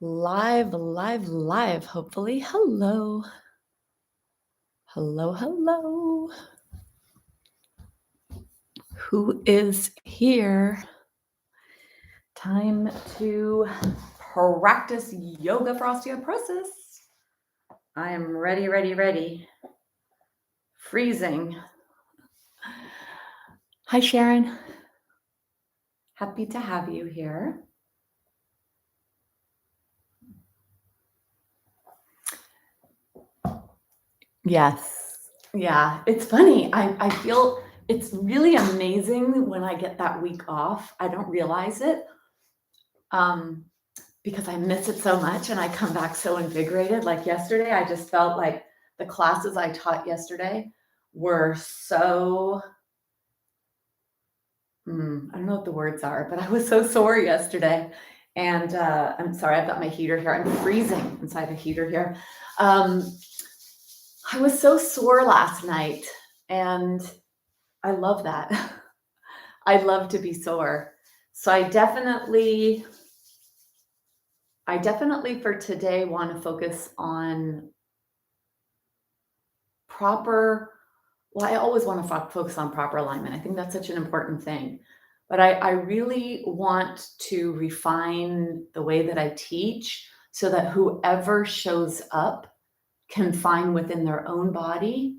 Live, hopefully. Hello. Hello. Who is here? Time to practice yoga for osteoporosis. I am ready. Freezing. Hi, Sharon. Happy to have you here. Yes. Yeah, it's funny. I feel it's really amazing when I get that week off. I don't realize it because I miss it so much and I come back so invigorated. Like yesterday, I just felt like the classes I taught yesterday were so, I don't know what the words are, but I was so sore yesterday. And I'm sorry, I've got my heater here. I'm freezing inside the heater here. I was so sore last night, and I love that. I love to be sore. So I definitely for today want to focus on I always want to focus on proper alignment. I think that's such an important thing. But I really want to refine the way that I teach so that whoever shows up can find within their own body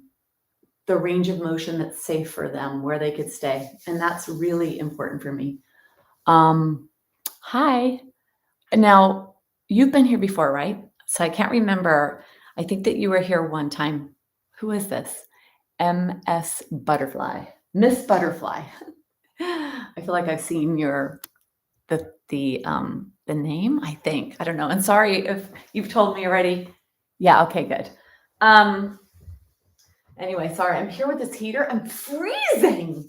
the range of motion that's safe for them, where they could stay. And that's really important for me. Hi. Now, you've been here before, right? So I can't remember. I think that you were here one time. Who is this? MS Butterfly. Miss Butterfly. I feel like I've seen the name, I think. I don't know. And sorry if you've told me already. Yeah, okay, good. Anyway, sorry, I'm here with this heater. I'm freezing.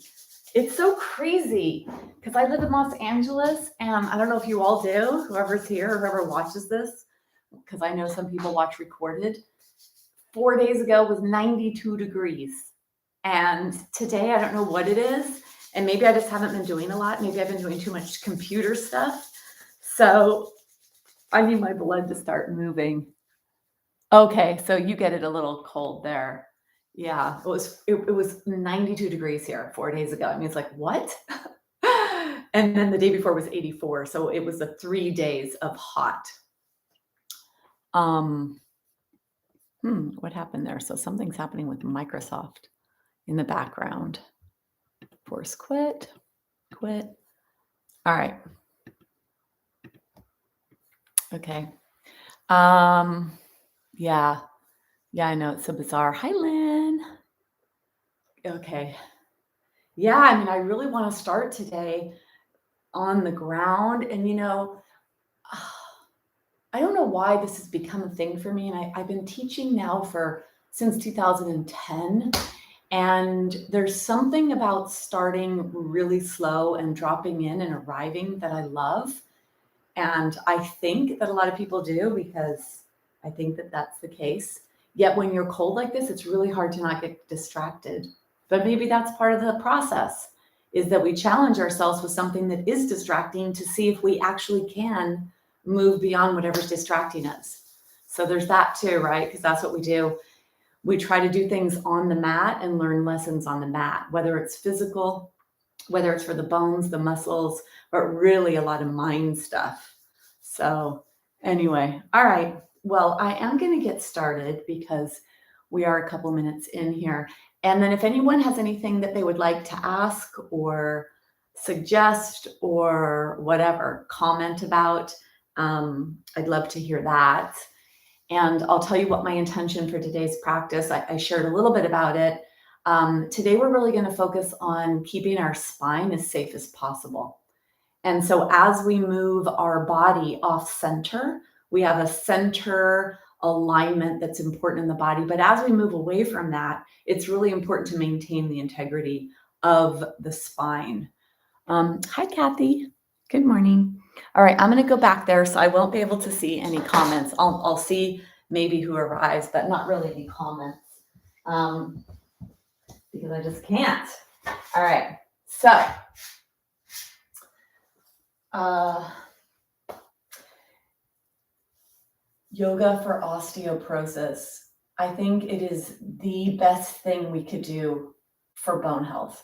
It's so crazy because I live in Los Angeles, and I don't know if you all do, whoever's here, whoever watches this, because I know some people watch recorded. 4 days ago was 92 degrees. And today, I don't know what it is. And maybe I just haven't been doing a lot. Maybe I've been doing too much computer stuff. So I need my blood to start moving. Okay, so you get it a little cold there. Yeah, it was 92 degrees here 4 days ago. I mean, it's like, what? And then the day before was 84. So it was the 3 days of hot. What happened there? So something's happening with Microsoft in the background. Force quit. All right. Okay. Yeah, I know, it's so bizarre. Hi, Lynn. Okay. Yeah, I mean, I really want to start today on the ground. And, I don't know why this has become a thing for me. And I've been teaching now since 2010. And there's something about starting really slow and dropping in and arriving that I love. And I think that a lot of people do, because I think that that's the case. Yet when you're cold like this, it's really hard to not get distracted. But maybe that's part of the process, is that we challenge ourselves with something that is distracting to see if we actually can move beyond whatever's distracting us. So there's that too, right? Because that's what we do. We try to do things on the mat and learn lessons on the mat, whether it's physical, whether it's for the bones, the muscles, but really a lot of mind stuff. So anyway, all right. Well, I am going to get started because we are a couple minutes in here. And then if anyone has anything that they would like to ask or suggest or whatever, comment about, I'd love to hear that. And I'll tell you what my intention for today's practice. I shared a little bit about it. Today, we're really going to focus on keeping our spine as safe as possible. And so as we move our body off center, we have a center alignment that's important in the body. But as we move away from that, it's really important to maintain the integrity of the spine. Hi, Kathy. Good morning. All right, I'm going to go back there, so I won't be able to see any comments. I'll see maybe who arrives, but not really any comments, because I just can't. All right, so Yoga for osteoporosis. I think it is the best thing we could do for bone health.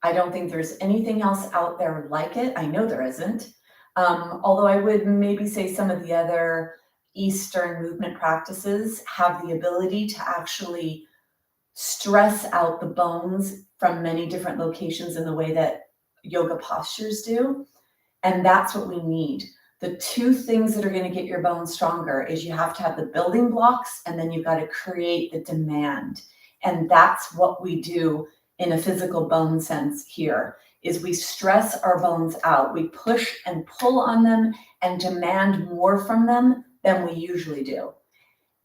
I don't think there's anything else out there like it. I know there isn't. Although I would maybe say some of the other Eastern movement practices have the ability to actually stress out the bones from many different locations in the way that yoga postures do. And that's what we need. The two things that are going to get your bones stronger is you have to have the building blocks, and then you've got to create the demand. And that's what we do in a physical bone sense here, is we stress our bones out. We push and pull on them and demand more from them than we usually do.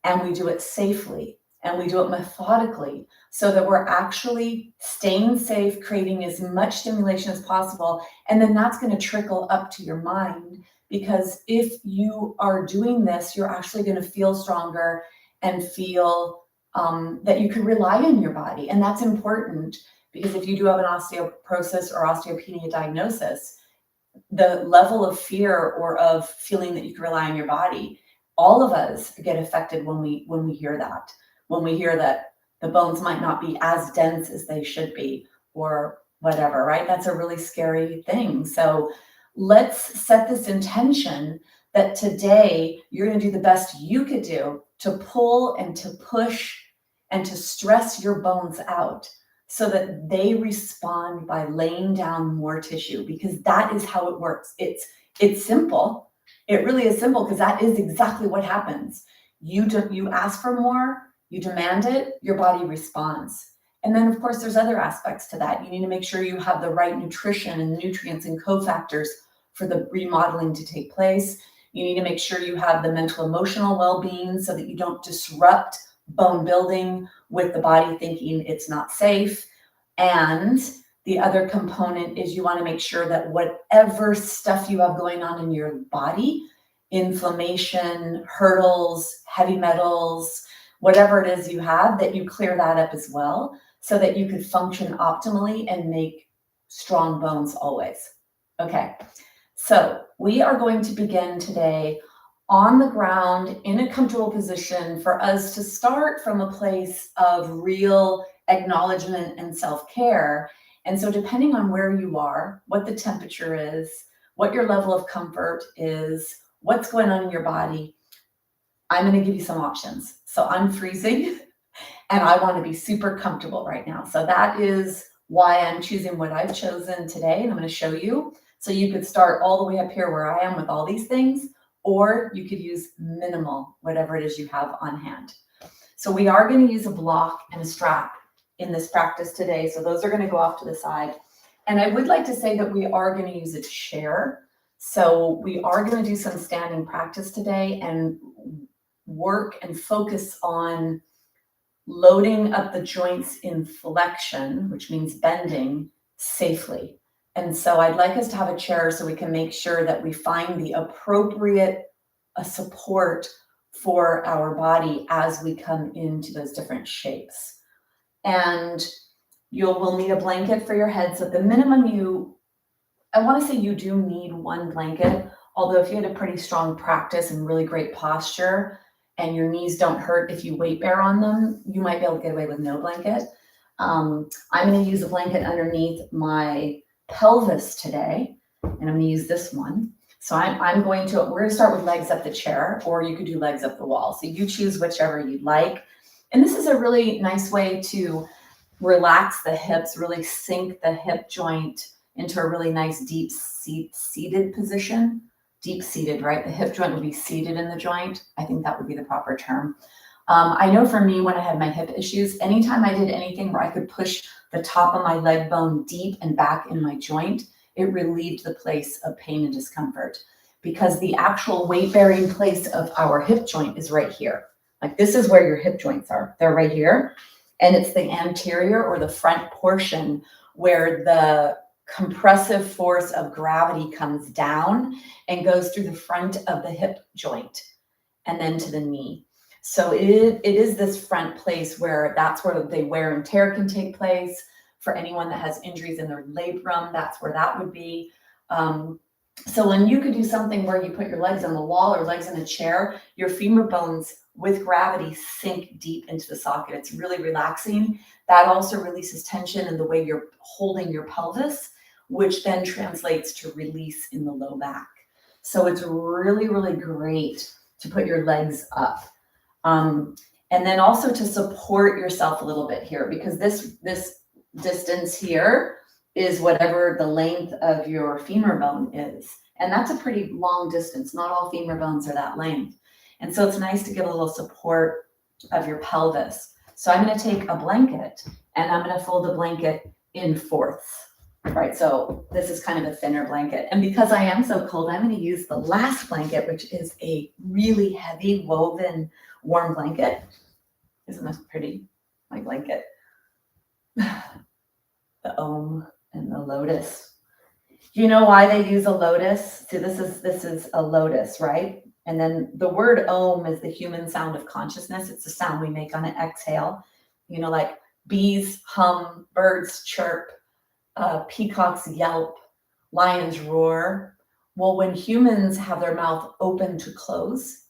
And we do it safely, and we do it methodically, so that we're actually staying safe, creating as much stimulation as possible. And then that's going to trickle up to your mind, because if you are doing this, you're actually going to feel stronger and feel that you can rely on your body. And that's important, because if you do have an osteoporosis or osteopenia diagnosis, the level of fear or of feeling that you can rely on your body, all of us get affected when we hear that. When we hear that the bones might not be as dense as they should be, or whatever, right? That's a really scary thing. So let's set this intention that today you're going to do the best you could do to pull and to push and to stress your bones out, so that they respond by laying down more tissue, because that is how it works. It's simple. It really is simple, because that is exactly what happens. You ask for more, you demand it, your body responds. And then, of course, there's other aspects to that. You need to make sure you have the right nutrition and nutrients and cofactors for the remodeling to take place. You need to make sure you have the mental, emotional well-being, so that you don't disrupt bone building with the body thinking it's not safe. And the other component is you want to make sure that whatever stuff you have going on in your body, inflammation, hurdles, heavy metals, whatever it is you have, that you clear that up as well, so that you could function optimally and make strong bones always. Okay, so we are going to begin today on the ground in a comfortable position, for us to start from a place of real acknowledgement and self-care. And so depending on where you are, what the temperature is, what your level of comfort is, what's going on in your body, I'm going to give you some options. So I'm freezing and I want to be super comfortable right now. So that is why I'm choosing what I've chosen today. And I'm going to show you. So you could start all the way up here where I am with all these things, or you could use minimal, whatever it is you have on hand. So we are going to use a block and a strap in this practice today. So those are going to go off to the side. And I would like to say that we are going to use a chair. So we are going to do some standing practice today and work and focus on loading up the joints in flexion, which means bending, safely. And so I'd like us to have a chair so we can make sure that we find the appropriate support for our body as we come into those different shapes. And will need a blanket for your head. So at the minimum, I want to say you do need one blanket, although if you had a pretty strong practice and really great posture and your knees don't hurt if you weight bear on them, you might be able to get away with no blanket. I'm going to use a blanket underneath my pelvis today, and I'm going to use this one. So we're going to start with legs up the chair, or you could do legs up the wall. So you choose whichever you'd like. And this is a really nice way to relax the hips, really sink the hip joint into a really nice deep seated position. Deep seated, right? The hip joint would be seated in the joint. I think that would be the proper term. I know for me, when I had my hip issues, anytime I did anything where I could push the top of my leg bone deep and back in my joint, it relieved the place of pain and discomfort, because the actual weight-bearing place of our hip joint is right here. Like, this is where your hip joints are. They're right here. And it's the anterior, or the front portion, where the compressive force of gravity comes down and goes through the front of the hip joint and then to the knee. So it is this front place that's where the wear and tear can take place. For anyone that has injuries in their labrum, that's where that would be. So when you could do something where you put your legs on the wall or legs in a chair, your femur bones with gravity sink deep into the socket. It's really relaxing. That also releases tension in the way you're holding your pelvis, which then translates to release in the low back. So it's really, really great to put your legs up. And then also to support yourself a little bit here, because this distance here is whatever the length of your femur bone is. And that's a pretty long distance. Not all femur bones are that length. And so it's nice to give a little support of your pelvis. So I'm going to take a blanket and I'm going to fold the blanket in fourths. Right, so this is kind of a thinner blanket. And because I am so cold, I'm going to use the last blanket, which is a really heavy woven warm blanket. Isn't this pretty? My blanket. The Om and the lotus. Do you know why they use a lotus? See, this is a lotus, right? And then the word Om is the human sound of consciousness. It's the sound we make on an exhale. You know, like bees hum, birds chirp, peacocks yelp, lions roar. Well, when humans have their mouth open to close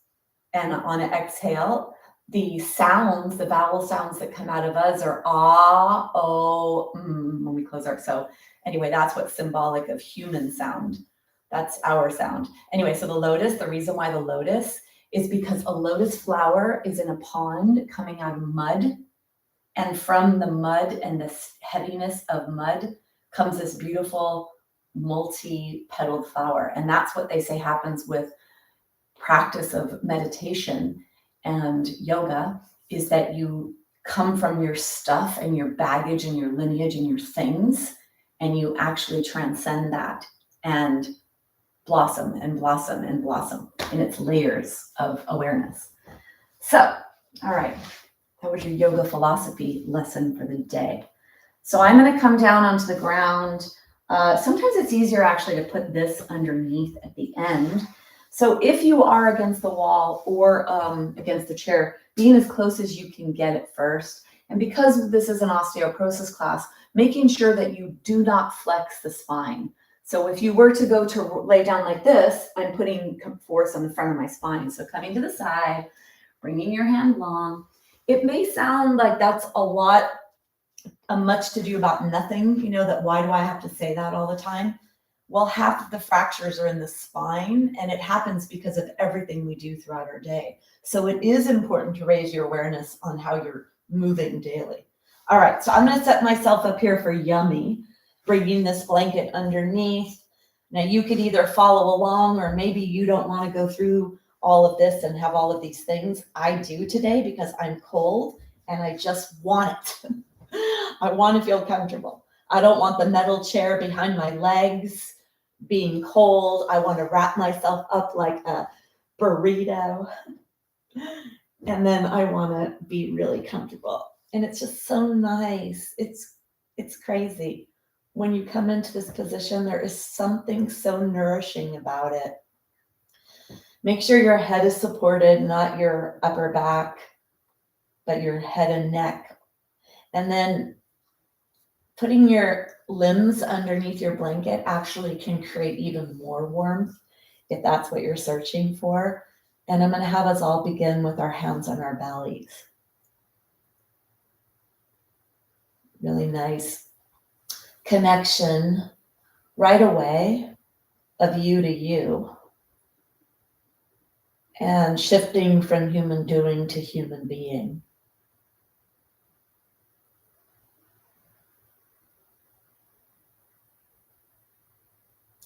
and on an exhale, the sounds, the vowel sounds that come out of us are ah, oh, when we close our, so anyway, that's what's symbolic of human sound. That's our sound. Anyway, so the lotus, the reason why the lotus is because a lotus flower is in a pond coming out of mud. And from the mud and this heaviness of mud comes this beautiful multi-petaled flower. And that's what they say happens with practice of meditation and yoga, is that you come from your stuff and your baggage and your lineage and your things, and you actually transcend that and blossom and blossom and blossom in its layers of awareness. So, all right, that was your yoga philosophy lesson for the day. So I'm going to come down onto the ground. Sometimes it's easier actually to put this underneath at the end. So if you are against the wall or against the chair, being as close as you can get at first. And because this is an osteoporosis class, making sure that you do not flex the spine. So if you were to go to lay down like this, I'm putting force on the front of my spine. So coming to the side, bringing your hand long. It may sound like that's much to do about nothing, you know, that why do I have to say that all the time? Well, half of the fractures are in the spine, and it happens because of everything we do throughout our day. So it is important to raise your awareness on how you're moving daily. All right, so I'm going to set myself up here for yummy, bringing this blanket underneath. Now you could either follow along, or maybe you don't want to go through all of this and have all of these things. I do today because I'm cold and I just want it. I want to feel comfortable. I don't want the metal chair behind my legs being cold. I want to wrap myself up like a burrito. And then I want to be really comfortable. And it's just so nice. It's crazy. When you come into this position, there is something so nourishing about it. Make sure your head is supported, not your upper back, but your head and neck. And then putting your limbs underneath your blanket actually can create even more warmth if that's what you're searching for. And I'm going to have us all begin with our hands on our bellies. Really nice connection right away of you to you, and shifting from human doing to human being.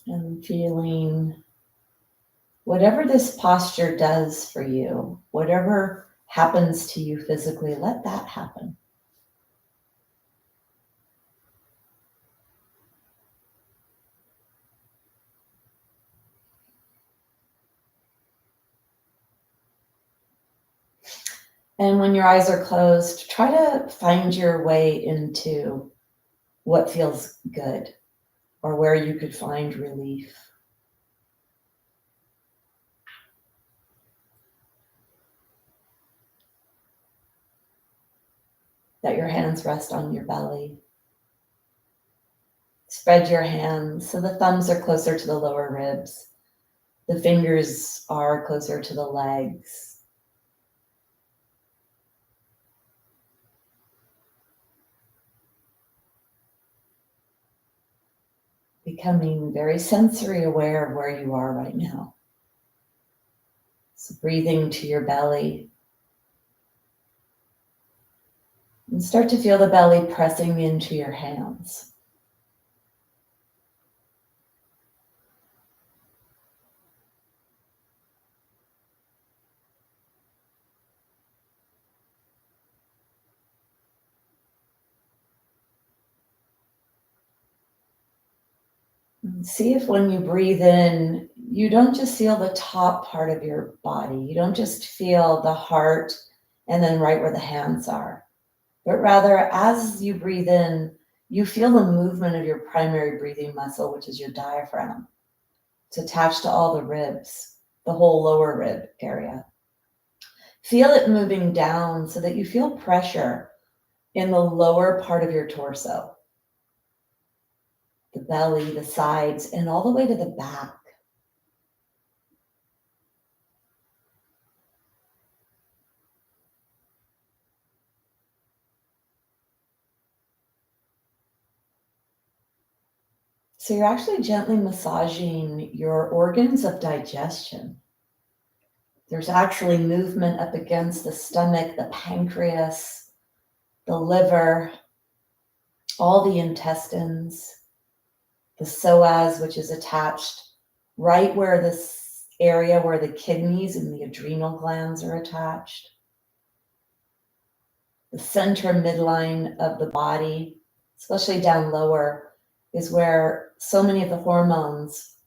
And feeling whatever this posture does for you, whatever happens to you physically, let that happen. And when your eyes are closed, try to find your way into what feels good or where you could find relief. Let your hands rest on your belly. Spread your hands so the thumbs are closer to the lower ribs. The fingers are closer to the legs. Becoming very sensory aware of where you are right now. So breathing to your belly. And start to feel the belly pressing into your hands. And see if when you breathe in, you don't just feel the top part of your body. You don't just feel the heart and then right where the hands are. But rather, as you breathe in, you feel the movement of your primary breathing muscle, which is your diaphragm. It's attached to all the ribs, the whole lower rib area. Feel it moving down so that you feel pressure in the lower part of your torso, the belly, the sides, and all the way to the back. So you're actually gently massaging your organs of digestion. There's actually movement up against the stomach, the pancreas, the liver, all the intestines, the psoas, which is attached right where this area where the kidneys and the adrenal glands are attached. The center midline of the body, especially down lower, is where so many of the hormones,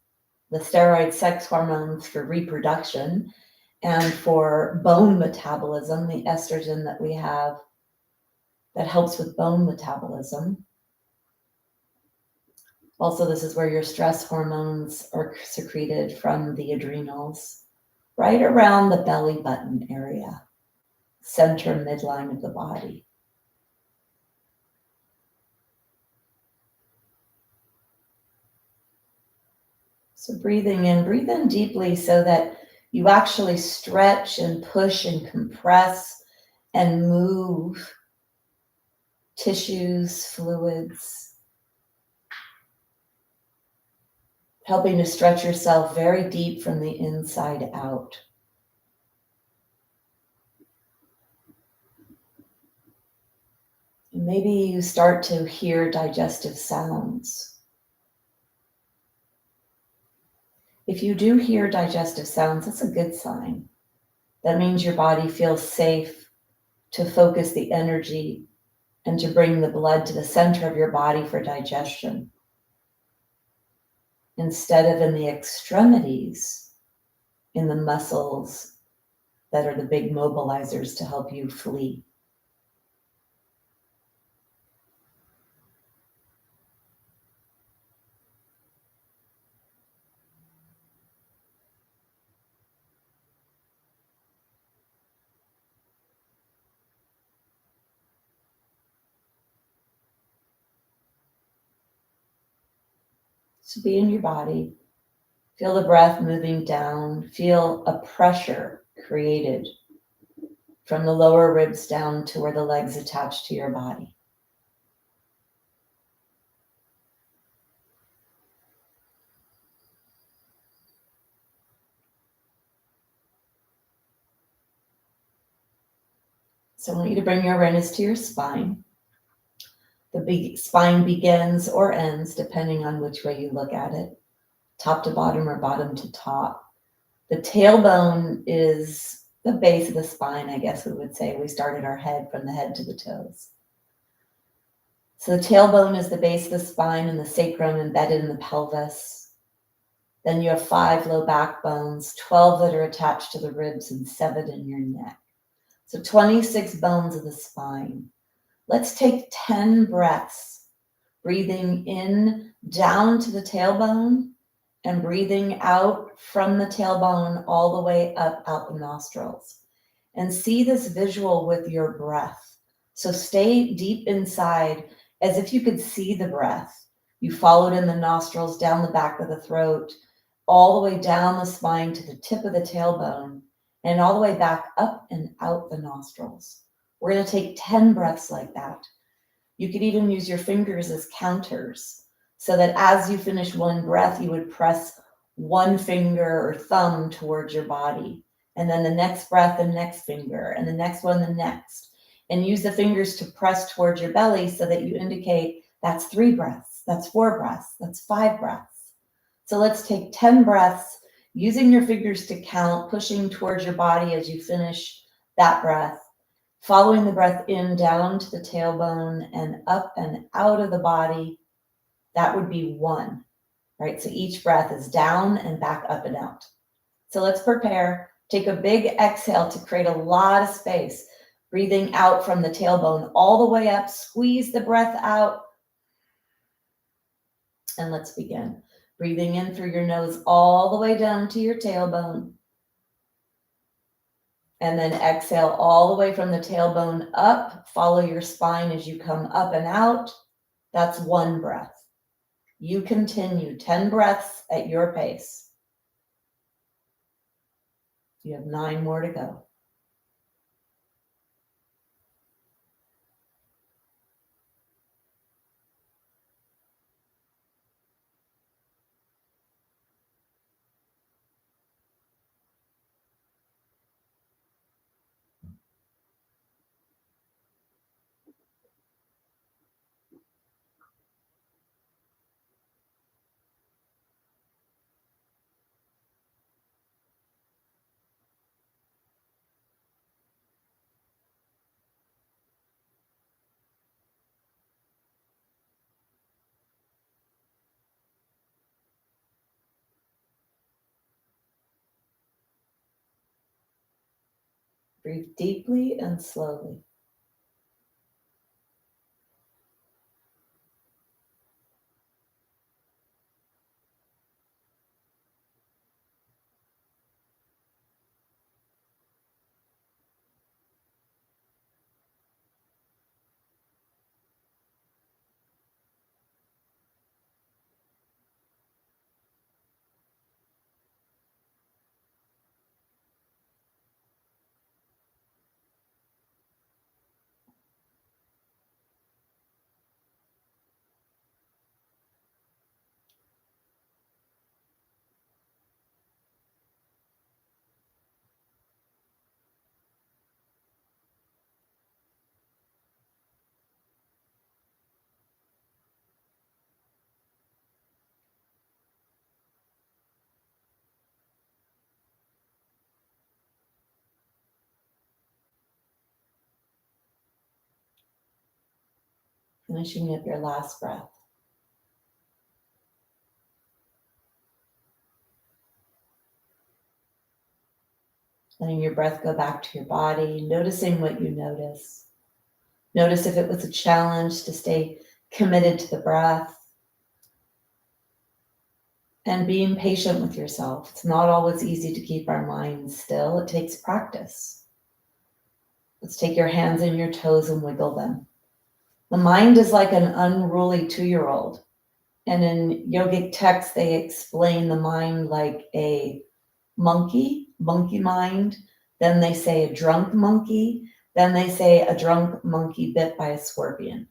the steroid sex hormones for reproduction and for bone metabolism, the estrogen that we have that helps with bone metabolism. Also, this is where your stress hormones are secreted from the adrenals, right around the belly button area, center midline of the body. So breathe in deeply so that you actually stretch and push and compress and move tissues, fluids, helping to stretch yourself very deep from the inside out. And maybe you start to hear digestive sounds. If you do hear digestive sounds, that's a good sign. That means your body feels safe to focus the energy and to bring the blood to the center of your body for digestion, instead of in the extremities, in the muscles that are the big mobilizers to help you flee. So be in your body. Feel the breath moving down. Feel a pressure created from the lower ribs down to where the legs attach to your body. So I want you to bring your awareness to your spine. The spine begins or ends, depending on which way you look at it, top to bottom or bottom to top. The tailbone is the base of the spine, I guess we would say. We started our head from the head to the toes. So the tailbone is the base of the spine and the sacrum embedded in the pelvis. Then you have 5 low back bones, 12 that are attached to the ribs and 7 in your neck. So 26 bones of the spine. Let's take 10 breaths, breathing in down to the tailbone and breathing out from the tailbone all the way up out the nostrils. And see this visual with your breath. So stay deep inside as if you could see the breath. You followed in the nostrils, down the back of the throat, all the way down the spine to the tip of the tailbone, and all the way back up and out the nostrils. We're going to take 10 breaths like that. You could even use your fingers as counters so that as you finish one breath, you would press one finger or thumb towards your body. And then the next breath, the next finger, and the next one, the next. And use the fingers to press towards your belly so that you indicate that's 3 breaths, that's 4 breaths, that's 5 breaths. So let's take 10 breaths using your fingers to count, pushing towards your body as you finish that breath. Following the breath in down to the tailbone and up and out of the body, that would be 1, right? So each breath is down and back up and out. So let's prepare. Take a big exhale to create a lot of space. Breathing out from the tailbone all the way up. Squeeze the breath out. And let's begin. Breathing in through your nose all the way down to your tailbone. And then exhale all the way from the tailbone up. Follow your spine as you come up and out. That's 1 breath. You continue 10 breaths at your pace. You have 9 more to go. Breathe deeply and slowly. Finishing up your last breath. Letting your breath go back to your body, noticing what you notice. Notice if it was a challenge to stay committed to the breath. And being patient with yourself. It's not always easy to keep our minds still. It takes practice. Let's take your hands and your toes and wiggle them. The mind is like an unruly 2-year-old. And in yogic texts, they explain the mind like a monkey mind. Then they say a drunk monkey. Then they say a drunk monkey bit by a scorpion.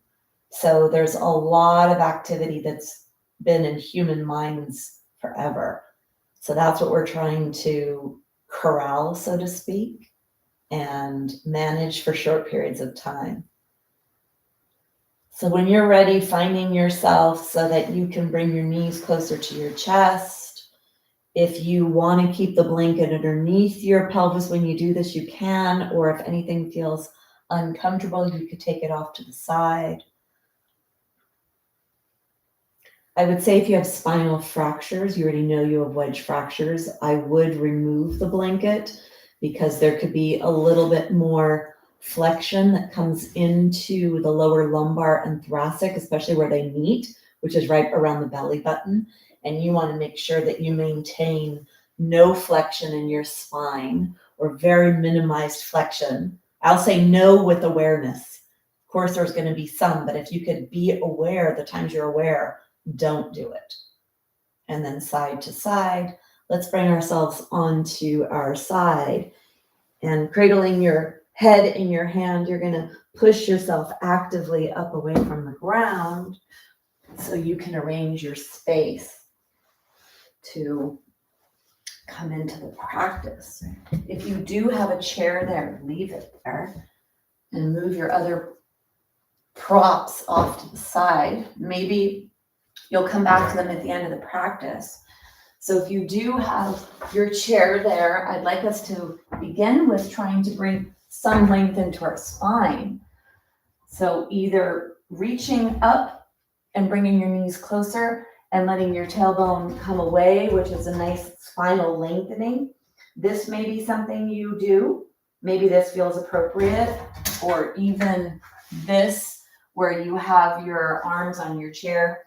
So there's a lot of activity that's been in human minds forever. So that's what we're trying to corral, so to speak, and manage for short periods of time. So when you're ready, finding yourself so that you can bring your knees closer to your chest. If you want to keep the blanket underneath your pelvis when you do this, you can, or if anything feels uncomfortable, you could take it off to the side. I would say if you have spinal fractures, you already know you have wedge fractures, I would remove the blanket because there could be a little bit more flexion that comes into the lower lumbar and thoracic, especially where they meet, which is right around the belly button. And you want to make sure that you maintain no flexion in your spine or very minimized flexion. I'll say no with awareness. Of course, there's going to be some, but if you could be aware the times you're aware, don't do it. And then side to side. Let's bring ourselves onto our side, and cradling your head in your hand, you're going to push yourself actively up away from the ground so you can arrange your space to come into the practice. If you do have a chair there, leave it there and move your other props off to the side. Maybe you'll come back to them at the end of the practice. So if you do have your chair there, I'd like us to begin with trying to bring some length into our spine. So either reaching up and bringing your knees closer and letting your tailbone come away, which is a nice spinal lengthening. This may be something you do. Maybe this feels appropriate, or even this where you have your arms on your chair.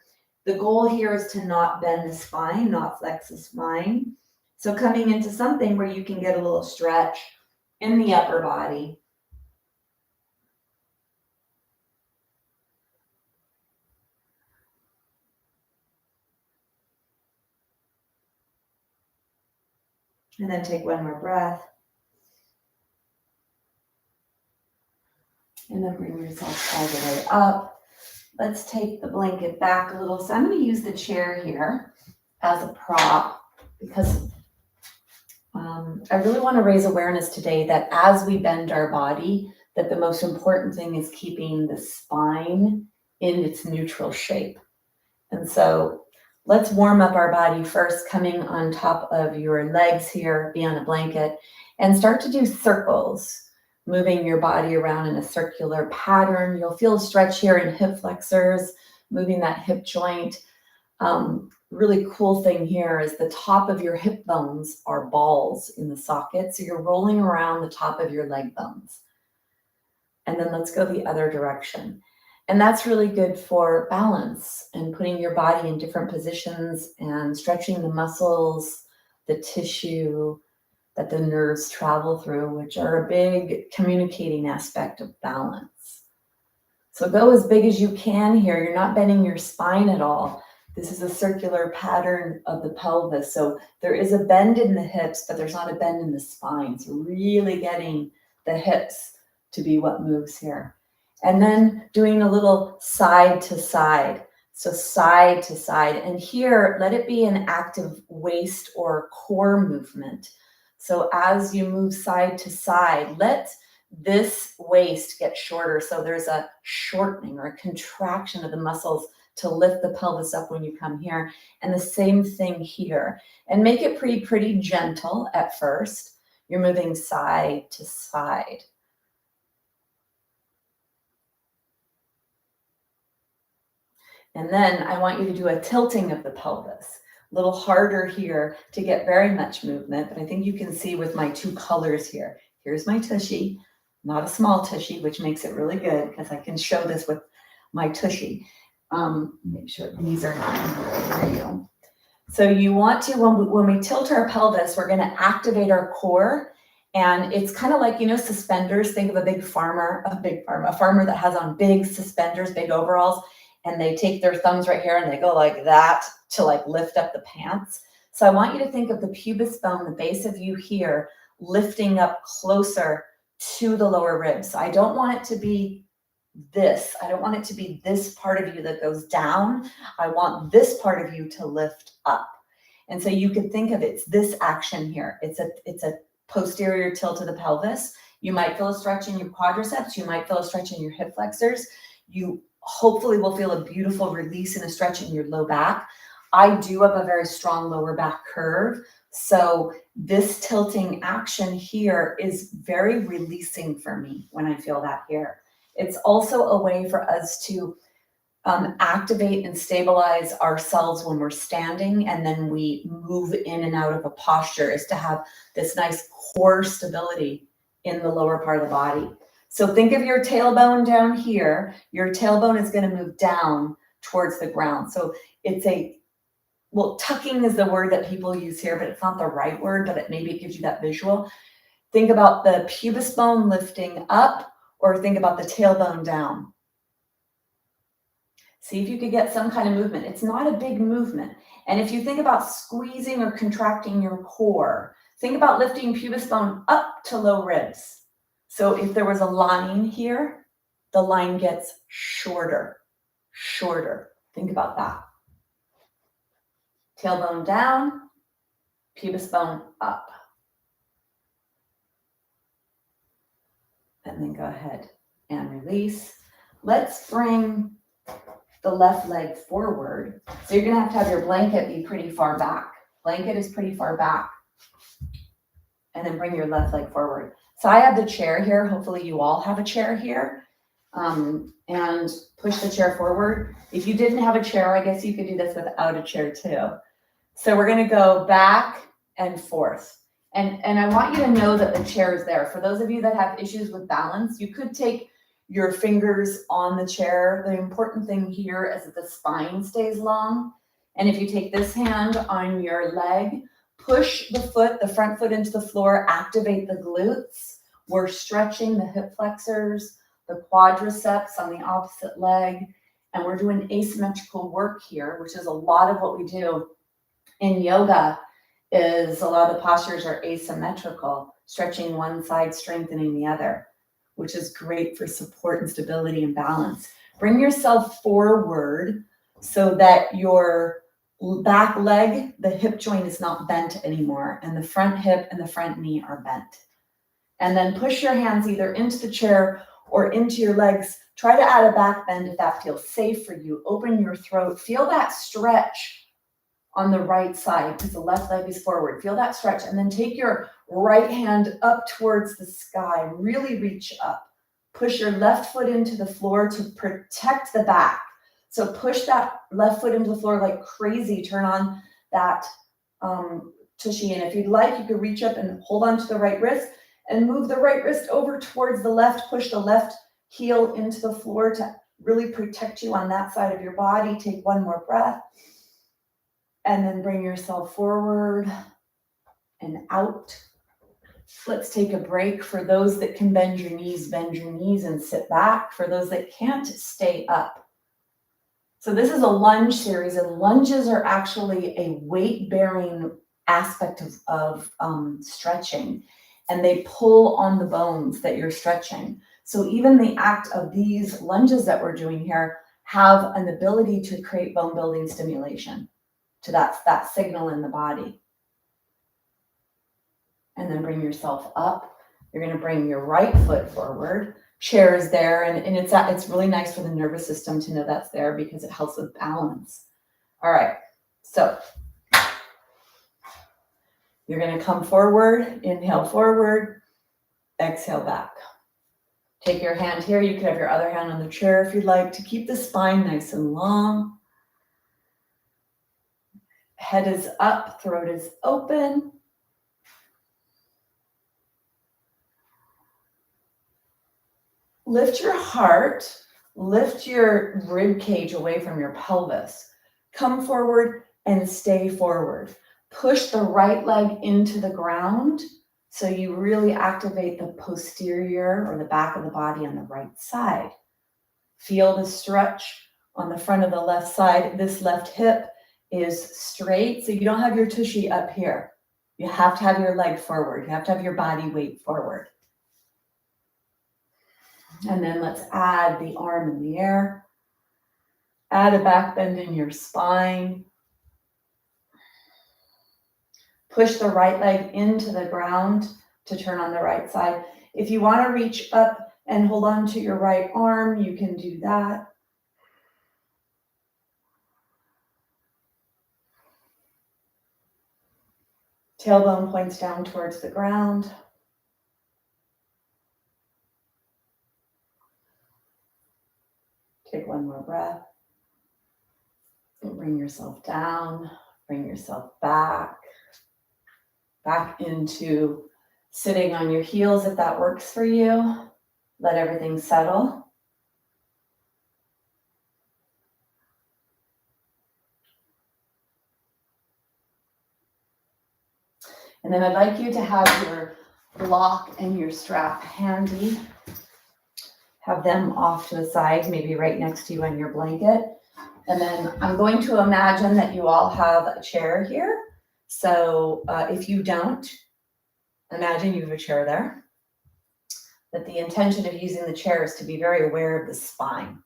The goal here is to not bend the spine, not flex the spine. So coming into something where you can get a little stretch in the upper body. And then take one more breath. And then bring yourself all the way up. Let's take the blanket back a little. So I'm going to use the chair here as a prop because I really want to raise awareness today that as we bend our body, that the most important thing is keeping the spine in its neutral shape. And so let's warm up our body first, coming on top of your legs here, be on a blanket, and start to do circles. Moving your body around in a circular pattern. You'll feel a stretch here in hip flexors, moving that hip joint. Really cool thing here is the top of your hip bones are balls in the socket. So you're rolling around the top of your leg bones. And then let's go the other direction. And that's really good for balance and putting your body in different positions and stretching the muscles, the tissue that the nerves travel through, which are a big communicating aspect of balance. So go as big as you can here. You're not bending your spine at all. This is a circular pattern of the pelvis. So there is a bend in the hips, but there's not a bend in the spine. So really getting the hips to be what moves here. And then doing a little side to side. So side to side. And here, let it be an active waist or core movement. So as you move side to side, let this waist get shorter. So there's a shortening or a contraction of the muscles to lift the pelvis up when you come here. And the same thing here. And make it pretty gentle at first. You're moving side to side. And then I want you to do a tilting of the pelvis. A little harder here to get very much movement, but I think you can see with my two colors here. Here's my tushy, not a small tushy, which makes it really good because I can show this with my tushy. Make sure these are not in the way. There you go. So you want to, when we tilt our pelvis, we're going to activate our core. And it's kind of like, suspenders. Think of a farmer that has on big suspenders, big overalls, and they take their thumbs right here and they go like that to lift up the pants. So I want you to think of the pubis bone, the base of you here, lifting up closer to the lower ribs. So I don't want it to be this. I don't want it to be this part of you that goes down. I want this part of you to lift up. And so you can think of it's this action here. It's a posterior tilt of the pelvis. You might feel a stretch in your quadriceps. You might feel a stretch in your hip flexors. You hopefully will feel a beautiful release and a stretch in your low back. I do have a very strong lower back curve. So this tilting action here is very releasing for me when I feel that here. It's also a way for us to activate and stabilize ourselves when we're standing, and then we move in and out of a posture, is to have this nice core stability in the lower part of the body. So think of your tailbone down here. Your tailbone is going to move down towards the ground. So it's tucking is the word that people use here, but it's not the right word, but maybe it gives you that visual. Think about the pubis bone lifting up, or think about the tailbone down. See if you could get some kind of movement. It's not a big movement. And if you think about squeezing or contracting your core, think about lifting pubis bone up to low ribs. So if there was a line here, the line gets shorter, shorter. Think about that. Tailbone down, pubis bone up. And then go ahead and release. Let's bring the left leg forward. So you're gonna have your blanket be pretty far back. Blanket is pretty far back. And then bring your left leg forward. So I have the chair here. Hopefully you all have a chair here. And push the chair forward. If you didn't have a chair, I guess you could do this without a chair too. So we're gonna go back and forth. And I want you to know that the chair is there. For those of you that have issues with balance, you could take your fingers on the chair. The important thing here is that the spine stays long. And if you take this hand on your leg, push the foot, the front foot into the floor, activate the glutes. We're stretching the hip flexors, the quadriceps on the opposite leg, and we're doing asymmetrical work here, which is a lot of what we do in yoga. Is a lot of the postures are asymmetrical, stretching one side, strengthening the other, which is great for support and stability and balance. Bring yourself forward so that your back leg, the hip joint is not bent anymore, and the front hip and the front knee are bent. And then push your hands either into the chair or into your legs. Try to add a back bend if that feels safe for you. Open your throat. Feel that stretch on the right side because the left leg is forward. Feel that stretch, and then take your right hand up towards the sky. Really reach up. Push your left foot into the floor to protect the back. So push that left foot into the floor like crazy. Turn on that tushy. And if you'd like, you could reach up and hold on to the right wrist and move the right wrist over towards the left. Push the left heel into the floor to really protect you on that side of your body. Take one more breath. And then bring yourself forward and out. Let's take a break. For those that can bend your knees and sit back. For those that can't, stay up. So this is a lunge series, and lunges are actually a weight-bearing aspect of stretching, and they pull on the bones that you're stretching. So even the act of these lunges that we're doing here have an ability to create bone building stimulation to that signal in the body. And then bring yourself up. You're going to bring your right foot forward. Chair is there, and it's really nice for the nervous system to know that's there because it helps with balance. All right, so you're going to come forward, inhale forward, exhale back. Take your hand here. You could have your other hand on the chair if you'd like, to keep the spine nice and long. Head is up, throat is open. Lift your heart, lift your rib cage away from your pelvis. Come forward and stay forward. Push the right leg into the ground so you really activate the posterior or the back of the body on the right side. Feel the stretch on the front of the left side. This left hip is straight, so you don't have your tushy up here. You have to have your leg forward. You have to have your body weight forward. And then let's add the arm in the air. Add a back bend in your spine. Push the right leg into the ground to turn on the right side. If you want to reach up and hold on to your right arm, you can do that. Tailbone points down towards the ground. Take one more breath. And bring yourself down. Bring yourself back into sitting on your heels if that works for you. Let everything settle. And then I'd like you to have your block and your strap handy. Have them off to the side, maybe right next to you on your blanket. And then I'm going to imagine that you all have a chair here. So if you don't, imagine you have a chair there. But the intention of using the chair is to be very aware of the spine.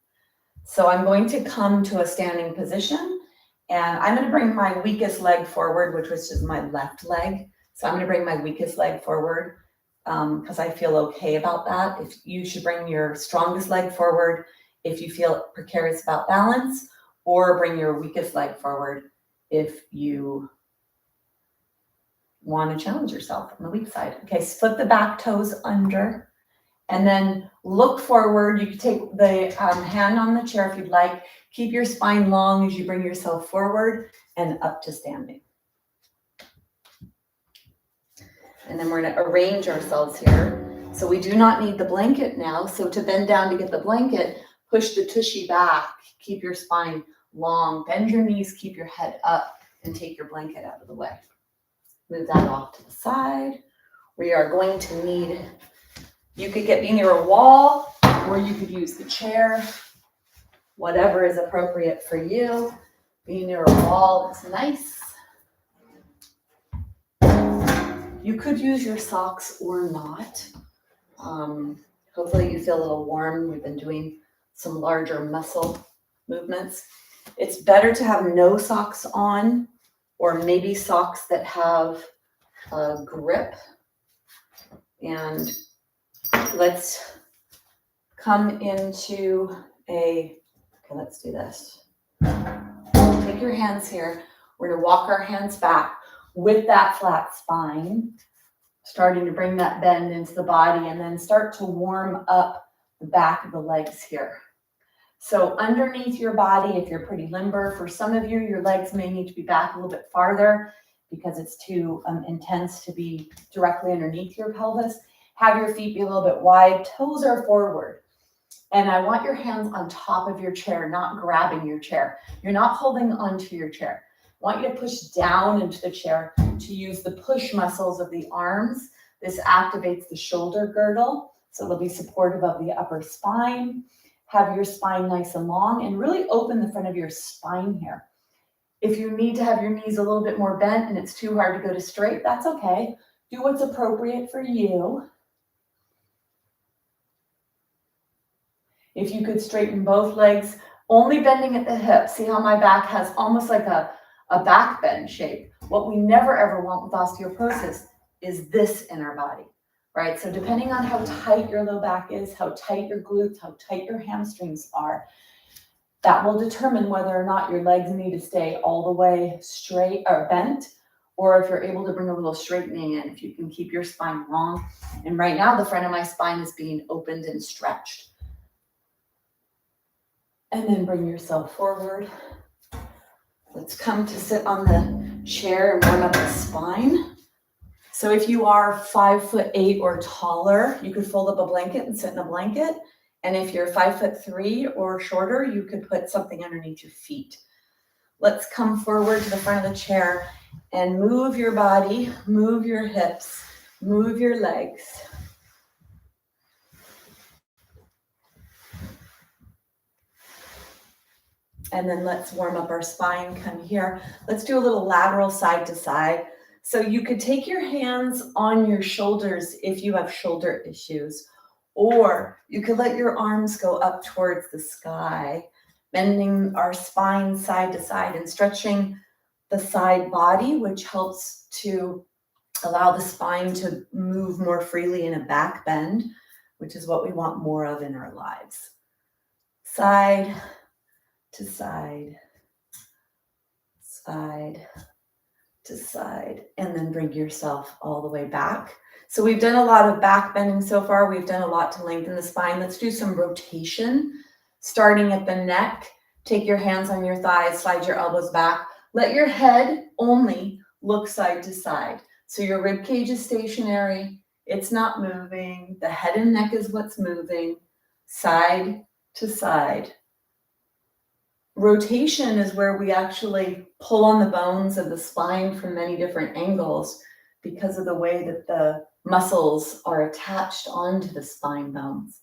So I'm going to come to a standing position, and I'm going to bring my weakest leg forward, which was just my left leg. So I'm going to bring my weakest leg forward because I feel okay about that. If you should bring your strongest leg forward if you feel precarious about balance, or bring your weakest leg forward if you want to challenge yourself on the weak side. Okay, flip the back toes under and then look forward. You can take the hand on the chair if you'd like. Keep your spine long as you bring yourself forward and up to standing. And then we're going to arrange ourselves here. So we do not need the blanket now. So to bend down to get the blanket, push the tushy back. Keep your spine long. Bend your knees, keep your head up, and take your blanket out of the way. Move that off to the side. We are going to need, you could be near a wall, or you could use the chair, whatever is appropriate for you. Be near a wall is nice. You could use your socks or not. Hopefully you feel a little warm. We've been doing some larger muscle movements. It's better to have no socks on, or maybe socks that have a grip. And let's come into let's do this. Take your hands here. We're going to walk our hands back with that flat spine, starting to bring that bend into the body, and then start to warm up the back of the legs here. So underneath your body, if you're pretty limber, for some of you, your legs may need to be back a little bit farther because it's too intense to be directly underneath your pelvis. Have your feet be a little bit wide, toes are forward. And I want your hands on top of your chair, not grabbing your chair. You're not holding onto your chair. I want you to push down into the chair to use the push muscles of the arms. This activates the shoulder girdle, so it'll be supportive of the upper spine. Have your spine nice and long, and really open the front of your spine here. If you need to have your knees a little bit more bent and it's too hard to go to straight, that's okay. Do what's appropriate for you. If you could straighten both legs, only bending at the hips. See how my back has almost like a back bend shape. What we never ever want with osteoporosis is this in our body, right? So depending on how tight your low back is, how tight your glutes, how tight your hamstrings are, that will determine whether or not your legs need to stay all the way straight or bent, or if you're able to bring a little straightening in, if you can keep your spine long. And right now, the front of my spine is being opened and stretched. And then bring yourself forward. Let's come to sit on the chair and warm up the spine. So if you are 5'8" or taller, you could fold up a blanket and sit in a blanket. And if you're 5'3" or shorter, you could put something underneath your feet. Let's come forward to the front of the chair and move your body, move your hips, move your legs. And then let's warm up our spine. Come here. Let's do a little lateral side to side. So you could take your hands on your shoulders if you have shoulder issues, or you could let your arms go up towards the sky, bending our spine side to side and stretching the side body, which helps to allow the spine to move more freely in a back bend, which is what we want more of in our lives. Side to side, side to side, and then bring yourself all the way back. So we've done a lot of back bending so far. We've done a lot to lengthen the spine. Let's do some rotation, starting at the neck. Take your hands on your thighs, slide your elbows back. Let your head only look side to side. So your rib cage is stationary. It's not moving. The head and neck is what's moving, side to side. Rotation is where we actually pull on the bones of the spine from many different angles because of the way that the muscles are attached onto the spine bones.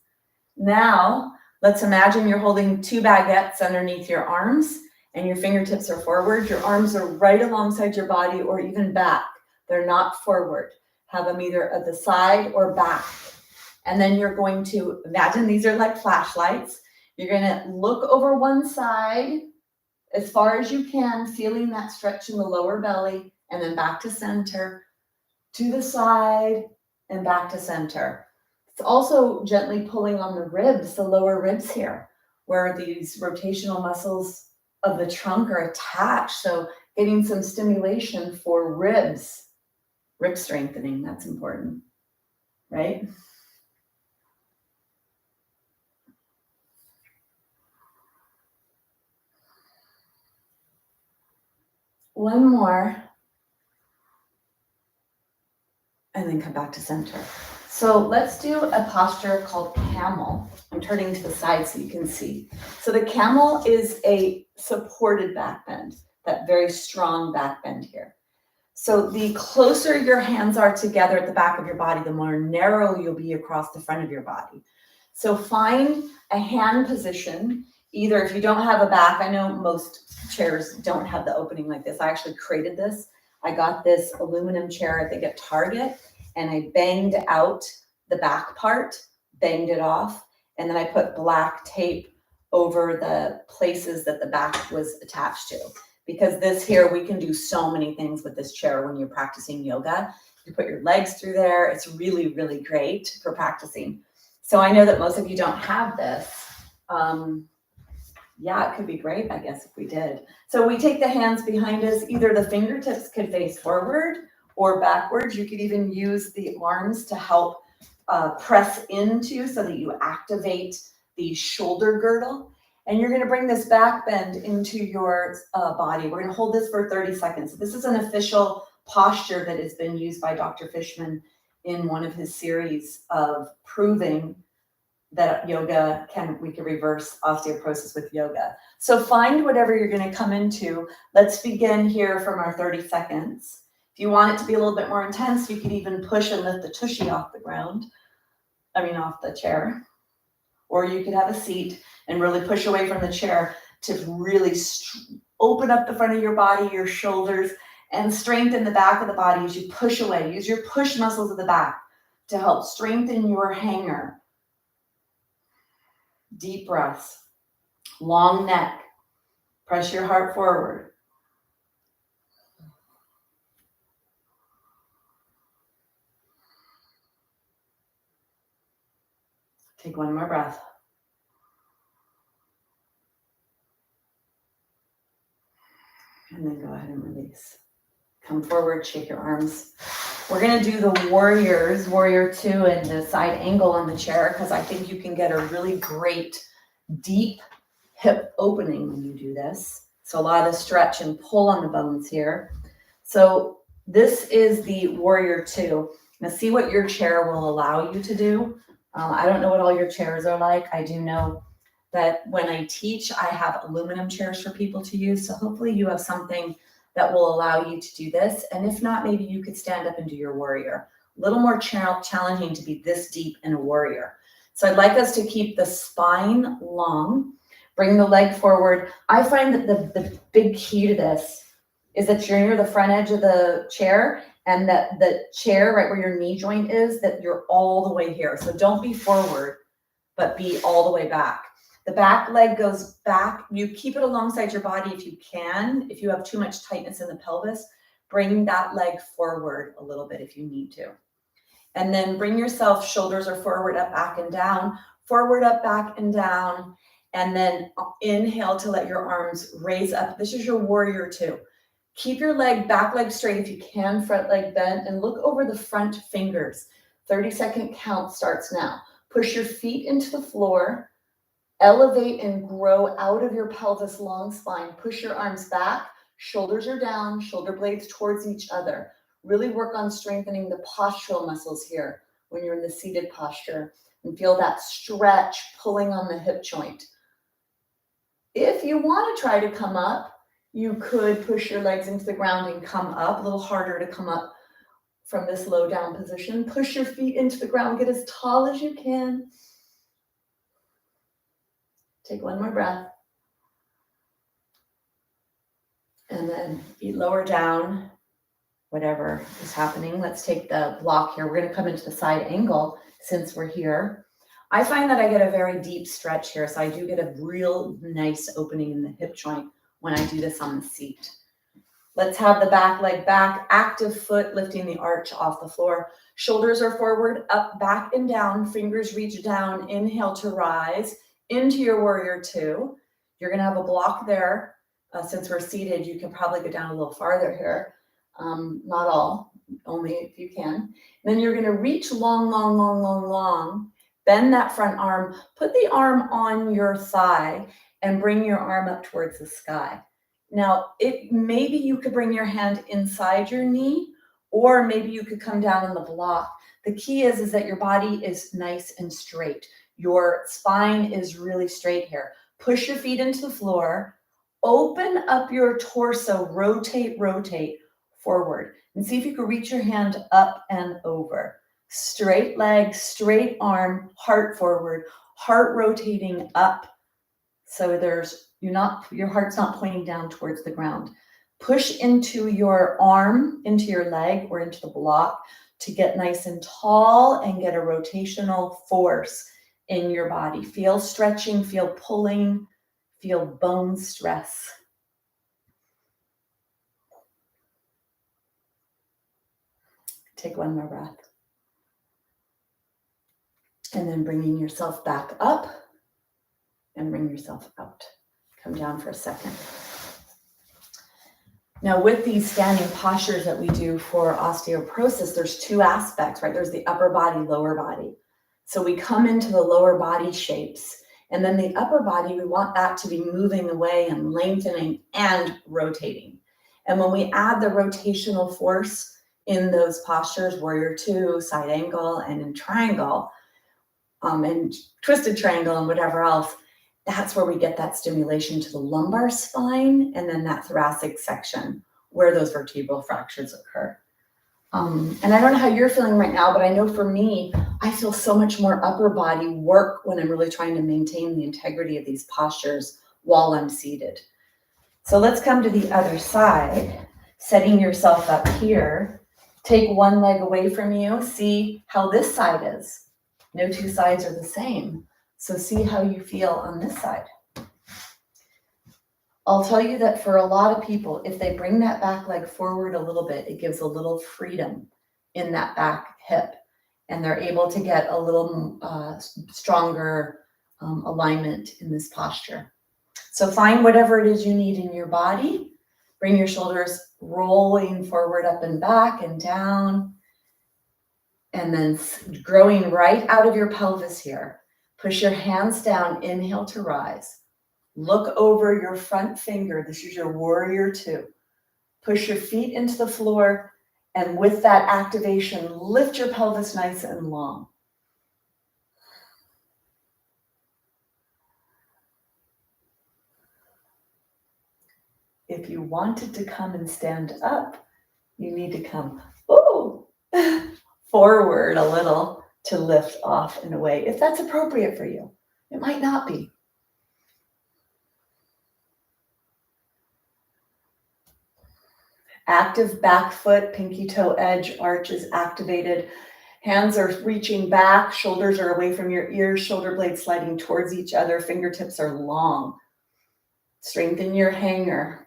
Now, Let's imagine you're holding 2 baguettes underneath your arms and your fingertips are forward. Your arms are right alongside your body or even back. They're not forward. Have them either at the side or back. And then you're going to imagine these are like flashlights. You're going to look over one side as far as you can, feeling that stretch in the lower belly, and then back to center, to the side, and back to center. It's also gently pulling on the ribs, the lower ribs here, where these rotational muscles of the trunk are attached. So getting some stimulation for ribs, rib strengthening, that's important, right? One more. And then come back to center. So let's do a posture called camel. I'm turning to the side so you can see. So the camel is a supported back bend, that very strong back bend here. So the closer your hands are together at the back of your body, the more narrow you'll be across the front of your body. So find a hand position, either if you don't have a back, I know most chairs don't have the opening like this. I actually created this. I got this aluminum chair, I think at Target, and I banged out the back part, banged it off, and then I put black tape over the places that the back was attached to. Because this here, we can do so many things with this chair when you're practicing yoga. You put your legs through there. It's really, really great for practicing. So I know that most of you don't have this. Yeah, it could be great, I guess, if we did. So we take the hands behind us. Either the fingertips could face forward or backwards. You could even use the arms to help press into so that you activate the shoulder girdle. And you're going to bring this back bend into your body. We're going to hold this for 30 seconds. This is an official posture that has been used by Dr. Fishman in one of his series of proving that we can reverse osteoporosis with yoga. So find whatever you're going to come into. Let's begin here from our 30 seconds. If you want it to be a little bit more intense, you could even push and lift the tushy off off the chair. Or you could have a seat and really push away from the chair to really open up the front of your body, your shoulders, and strengthen the back of the body as you push away. Use your push muscles of the back to help strengthen your hanger. Deep breaths, long neck, press your heart forward. Take one more breath. And then go ahead and release. Come forward, shake your arms. We're going to do the warrior 2 and the side angle on the chair, because I think you can get a really great deep hip opening when you do this. So a lot of the stretch and pull on the bones here. So this is the warrior 2. Now see what your chair will allow you to do. I don't know what all your chairs are like. I do know that when I teach, I have aluminum chairs for people to use. So hopefully you have something that will allow you to do this. And if not, maybe you could stand up and do your warrior. A little more challenging to be this deep in a warrior. So I'd like us to keep the spine long, bring the leg forward. I find that the big key to this is that you're near the front edge of the chair, and that the chair right where your knee joint is, that you're all the way here. So don't be forward, but be all the way back. The back leg goes back. You keep it alongside your body if you can. If you have too much tightness in the pelvis, bring that leg forward a little bit if you need to. And then bring yourself, shoulders are forward, up, back, and down. Forward, up, back, and down. And then inhale to let your arms raise up. This is your warrior 2. Keep your back leg straight if you can, front leg bent, and look over the front fingers. 30-second count starts now. Push your feet into the floor. Elevate and grow out of your pelvis, long spine. Push your arms back, shoulders are down, shoulder blades towards each other. Really work on strengthening the postural muscles here when you're in the seated posture, and feel that stretch pulling on the hip joint. If you want to try to come up, you could push your legs into the ground and come up. A little harder to come up from this low down position. Push your feet into the ground, get as tall as you can. Take one more breath. And then feet lower down, whatever is happening. Let's take the block here. We're going to come into the side angle since we're here. I find that I get a very deep stretch here, so I do get a real nice opening in the hip joint when I do this on the seat. Let's have the back leg back, active foot lifting the arch off the floor. Shoulders are forward, up, back, and down. Fingers reach down. Inhale to rise into your warrior two. You're going to have a block there. Since we're seated, you can probably go down a little farther here. Not all, only if you can. And then you're going to reach long, long, long, long, long. Bend that front arm. Put the arm on your thigh and bring your arm up towards the sky. Now, maybe you could bring your hand inside your knee, or maybe you could come down on the block. The key is that your body is nice and straight. Your spine is really straight here. Push your feet into the floor. Open up your torso, rotate forward. And see if you can reach your hand up and over. Straight leg, straight arm, heart forward, heart rotating up. So your heart's not pointing down towards the ground. Push into your arm, into your leg, or into the block to get nice and tall and get a rotational force in your body. Feel stretching, feel pulling, feel bone stress. Take one more breath. And then bringing yourself back up and bring yourself out. Come down for a second. Now, with these standing postures that we do for osteoporosis, there's two aspects, right? There's the upper body, lower body. So we come into the lower body shapes, and then the upper body, we want that to be moving away and lengthening and rotating. And when we add the rotational force in those postures, warrior two, side angle, and in triangle, and twisted triangle and whatever else, that's where we get that stimulation to the lumbar spine and then that thoracic section where those vertebral fractures occur. And I don't know how you're feeling right now, but I know for me, I feel so much more upper body work when I'm really trying to maintain the integrity of these postures while I'm seated. So let's come to the other side, setting yourself up here. Take one leg away from you. See how this side is. No two sides are the same. So see how you feel on this side. I'll tell you that for a lot of people, if they bring that back leg forward a little bit, it gives a little freedom in that back hip. And they're able to get a little stronger alignment in this posture. So find whatever it is you need in your body. Bring your shoulders rolling forward, up and back and down. And then growing right out of your pelvis here. Push your hands down, inhale to rise. Look over your front finger. This is your warrior two. Push your feet into the floor, and with that activation, lift your pelvis nice and long. If you wanted to come and stand up, you need to come forward a little to lift off and away, if that's appropriate for you. It might not be. Active back foot, pinky toe edge, arch is activated. Hands are reaching back, shoulders are away from your ears, shoulder blades sliding towards each other, fingertips are long. Strengthen your hanger.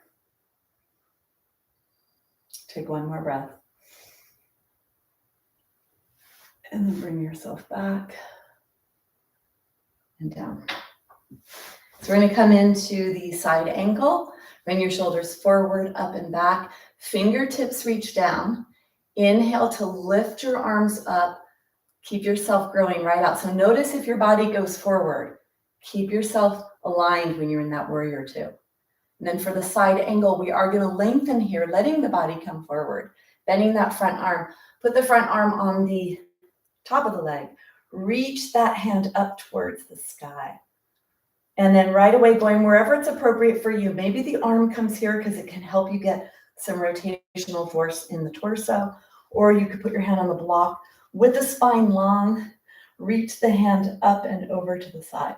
Take one more breath. And then bring yourself back and down. So we're going to come into the side angle. Bring your shoulders forward, up and back. Fingertips reach down. Inhale to lift your arms up. Keep yourself growing right out. So notice if your body goes forward. Keep yourself aligned when you're in that warrior two. And then for the side angle, we are going to lengthen here, letting the body come forward. Bending that front arm. Put the front arm on the top of the leg. Reach that hand up towards the sky. And then right away, going wherever it's appropriate for you. Maybe the arm comes here because it can help you get some rotational force in the torso. Or you could put your hand on the block with the spine long. Reach the hand up and over to the side.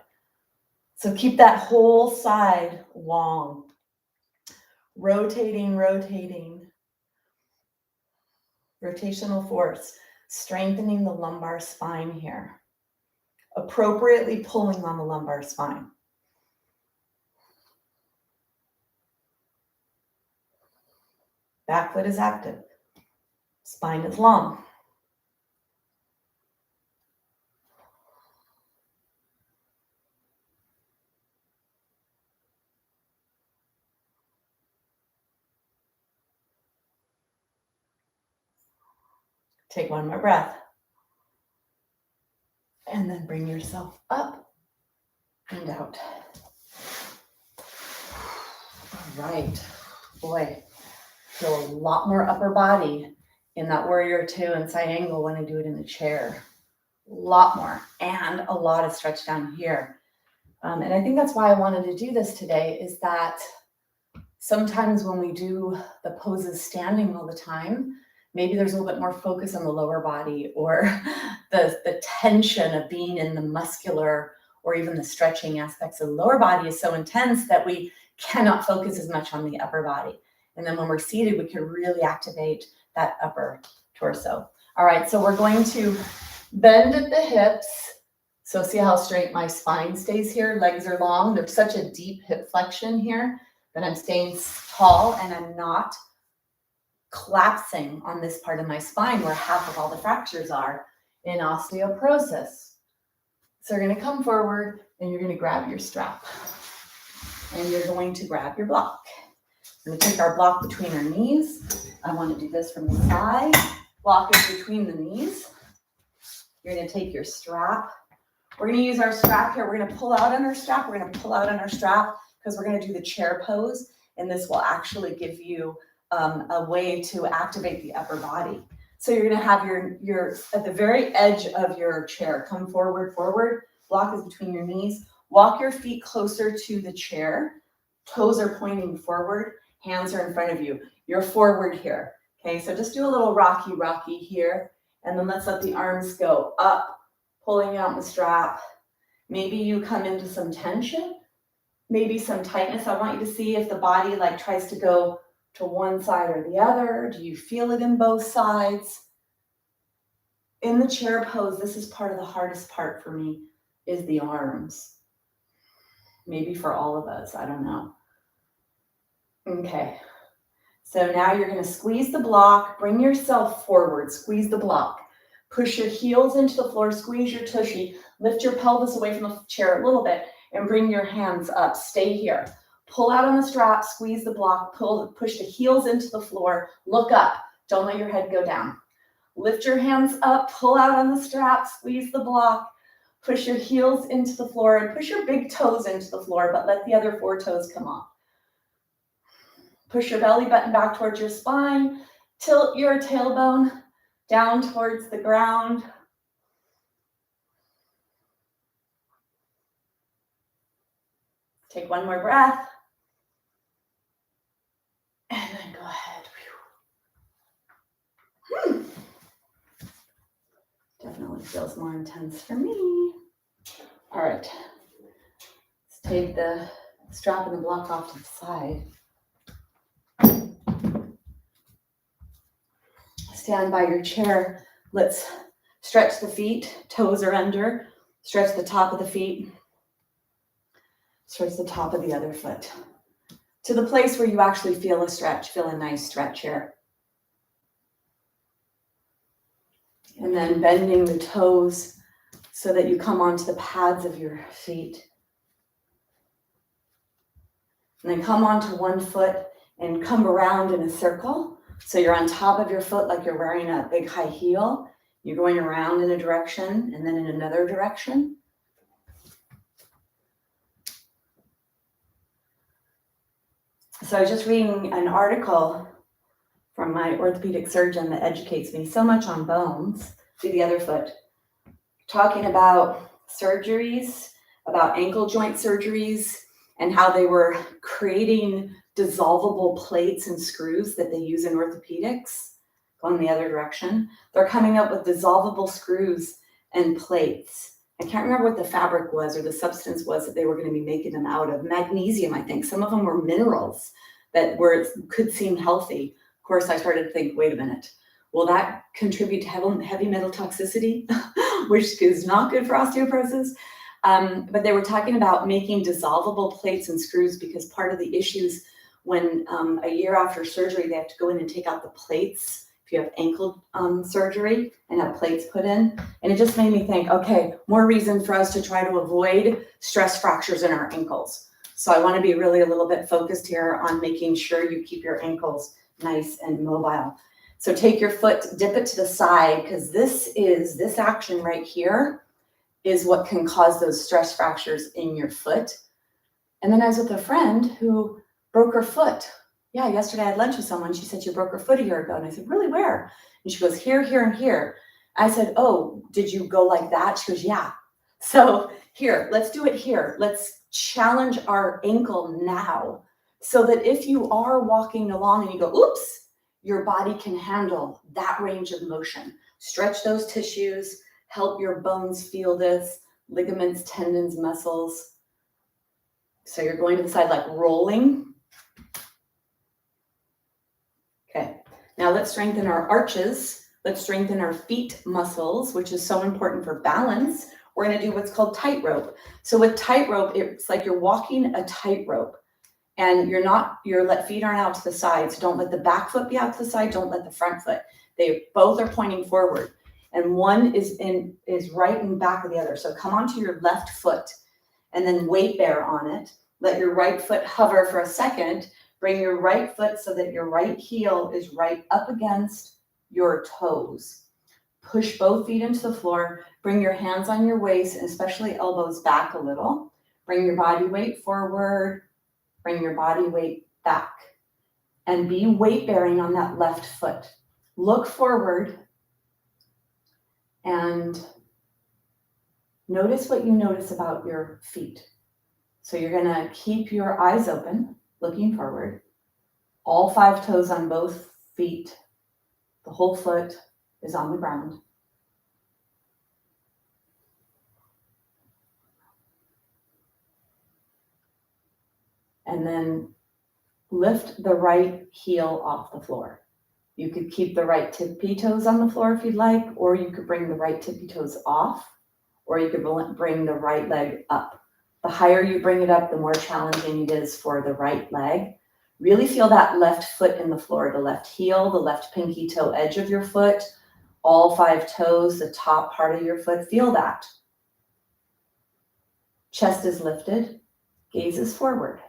So keep that whole side long. Rotating, rotating. Rotational force, strengthening the lumbar spine here. Appropriately pulling on the lumbar spine. Back foot is active. Spine is long. Take one more breath. And then bring yourself up and out. All right. Boy, feel a lot more upper body in that warrior two and side angle when I do it in the chair. A lot more, and a lot of stretch down here. And I think that's why I wanted to do this today, is that sometimes when we do the poses standing all the time, maybe there's a little bit more focus on the lower body, or the tension of being in the muscular or even the stretching aspects of the lower body is so intense that we cannot focus as much on the upper body. And then when we're seated, we can really activate that upper torso. All right, so we're going to bend at the hips. So see how straight my spine stays here? Legs are long. There's such a deep hip flexion here that I'm staying tall and I'm not collapsing on this part of my spine where half of all the fractures are in osteoporosis. So you're going to come forward and you're going to grab your strap. And you're going to grab your block. We're going to take our block between our knees. I want to do this from the side. Block is between the knees. You're going to take your strap. We're going to use our strap here. We're going to pull out on our strap. We're going to pull out on our strap because we're going to do the chair pose. And this will actually give you a way to activate the upper body. So you're going to have your at the very edge of your chair. Come forward, forward. Block is between your knees. Walk your feet closer to the chair. Toes are pointing forward. Hands are in front of you. You're forward here. Okay, so just do a little rocky, rocky here. And then let's let the arms go up, pulling out the strap. Maybe you come into some tension, maybe some tightness. I want you to see if the body like tries to go to one side or the other. Do you feel it in both sides? In the chair pose, this is part of the hardest part for me, is the arms. Maybe for all of us, I don't know. Okay, so now you're going to squeeze the block, bring yourself forward, squeeze the block. Push your heels into the floor, squeeze your tushy, lift your pelvis away from the chair a little bit, and bring your hands up. Stay here. Pull out on the strap, squeeze the block, push the heels into the floor, look up. Don't let your head go down. Lift your hands up, pull out on the strap, squeeze the block, push your heels into the floor, and push your big toes into the floor, but let the other 4 toes come off. Push your belly button back towards your spine. Tilt your tailbone down towards the ground. Take one more breath. And then go ahead. Definitely feels more intense for me. All right. Let's take the strap and the block off to the side. Stand by your chair. Let's stretch the feet. Toes are under. Stretch the top of the feet. Stretch the top of the other foot. To the place where you actually feel a stretch. Feel a nice stretch here. And then bending the toes so that you come onto the pads of your feet. And then come onto one foot and come around in a circle. So you're on top of your foot like you're wearing a big high heel. You're going around in a direction and then in another direction. So I was just reading an article from my orthopedic surgeon that educates me so much on bones, do the other foot, talking about surgeries, about ankle joint surgeries, and how they were creating dissolvable plates and screws that they use in orthopedics, going the other direction. They're coming up with dissolvable screws and plates I can't remember what the fabric was or the substance was that they were going to be making them out of. Magnesium, I think. Some of them were minerals that could seem healthy. Of course, I started to think, wait a minute, will that contribute to heavy metal toxicity, which is not good for osteoporosis? But they were talking about making dissolvable plates and screws, because part of the issues when a year after surgery, they have to go in and take out the plates if you have ankle surgery and have plates put in. And it just made me think, okay, more reason for us to try to avoid stress fractures in our ankles. So I want to be really a little bit focused here on making sure you keep your ankles nice and mobile. So take your foot, dip it to the side, because this action right here is what can cause those stress fractures in your foot. And then I was with a friend who broke her foot. Yeah, yesterday I had lunch with someone. She said she broke her foot a year ago. And I said, really, where? And she goes, here, here, and here. I said, oh, did you go like that? She goes, yeah. So here, let's do it here. Let's challenge our ankle now, so that if you are walking along and you go, oops, your body can handle that range of motion. Stretch those tissues, help your bones feel this, ligaments, tendons, muscles. So you're going to the side like rolling. Okay, now let's strengthen our arches. Let's strengthen our feet muscles, which is so important for balance. We're going to do what's called tightrope. So with tightrope, it's like you're walking a tightrope, and your feet aren't out to the side. So don't let the back foot be out to the side. Don't let the front foot. They both are pointing forward, and one is right in back of the other. So come onto your left foot and then weight bear on it. Let your right foot hover for a second. Bring your right foot so that your right heel is right up against your toes. Push both feet into the floor. Bring your hands on your waist, and especially elbows back a little. Bring your body weight forward. Bring your body weight back. And be weight bearing on that left foot. Look forward and notice what you notice about your feet. So you're going to keep your eyes open, looking forward. All 5 toes on both feet. The whole foot is on the ground. And then lift the right heel off the floor. You could keep the right tippy toes on the floor if you'd like, or you could bring the right tippy toes off, or you could bring the right leg up. The higher you bring it up, the more challenging it is for the right leg. Really feel that left foot in the floor, the left heel, the left pinky toe edge of your foot, all 5 toes, the top part of your foot. Feel that. Chest is lifted, gaze is forward.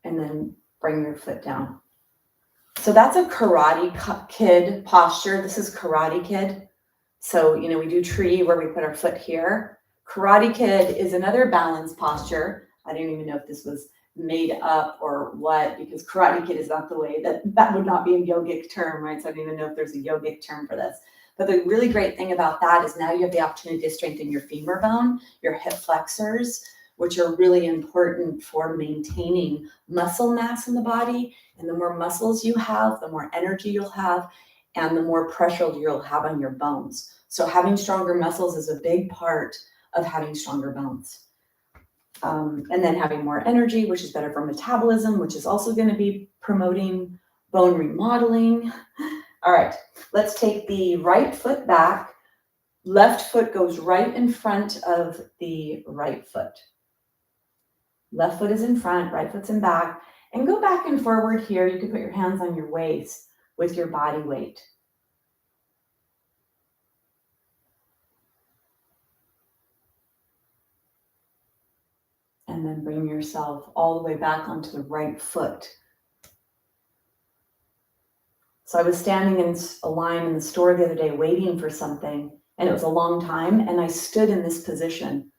And then bring your foot down. So that's a Karate Kid posture. This is Karate Kid. So, we do tree where we put our foot here. Karate Kid is another balance posture. I don't even know if this was made up or what, because Karate Kid is not the way that would not be a yogic term, right? So I don't even know if there's a yogic term for this. But the really great thing about that is now you have the opportunity to strengthen your femur bone, your hip flexors, which are really important for maintaining muscle mass in the body. And the more muscles you have, the more energy you'll have, and the more pressure you'll have on your bones. So having stronger muscles is a big part of having stronger bones. And then having more energy, which is better for metabolism, which is also going to be promoting bone remodeling. All right, let's take the right foot back. Left foot goes right in front of the right foot. Left foot is in front, right foot's in back. And go back and forward here. You can put your hands on your waist with your body weight. And then bring yourself all the way back onto the right foot. So I was standing in a line in the store the other day waiting for something, and it was a long time, and I stood in this position.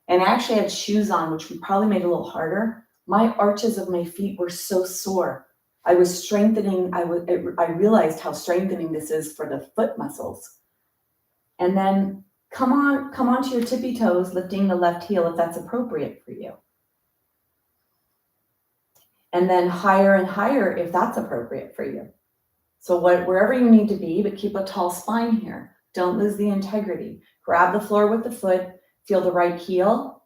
And I actually had shoes on, which probably made it a little harder. My arches of my feet were so sore. I was strengthening, I realized how strengthening this is for the foot muscles. And then come onto your tippy toes, lifting the left heel if that's appropriate for you. And then higher and higher if that's appropriate for you. So wherever you need to be, but keep a tall spine here. Don't lose the integrity. Grab the floor with the foot, feel the right heel,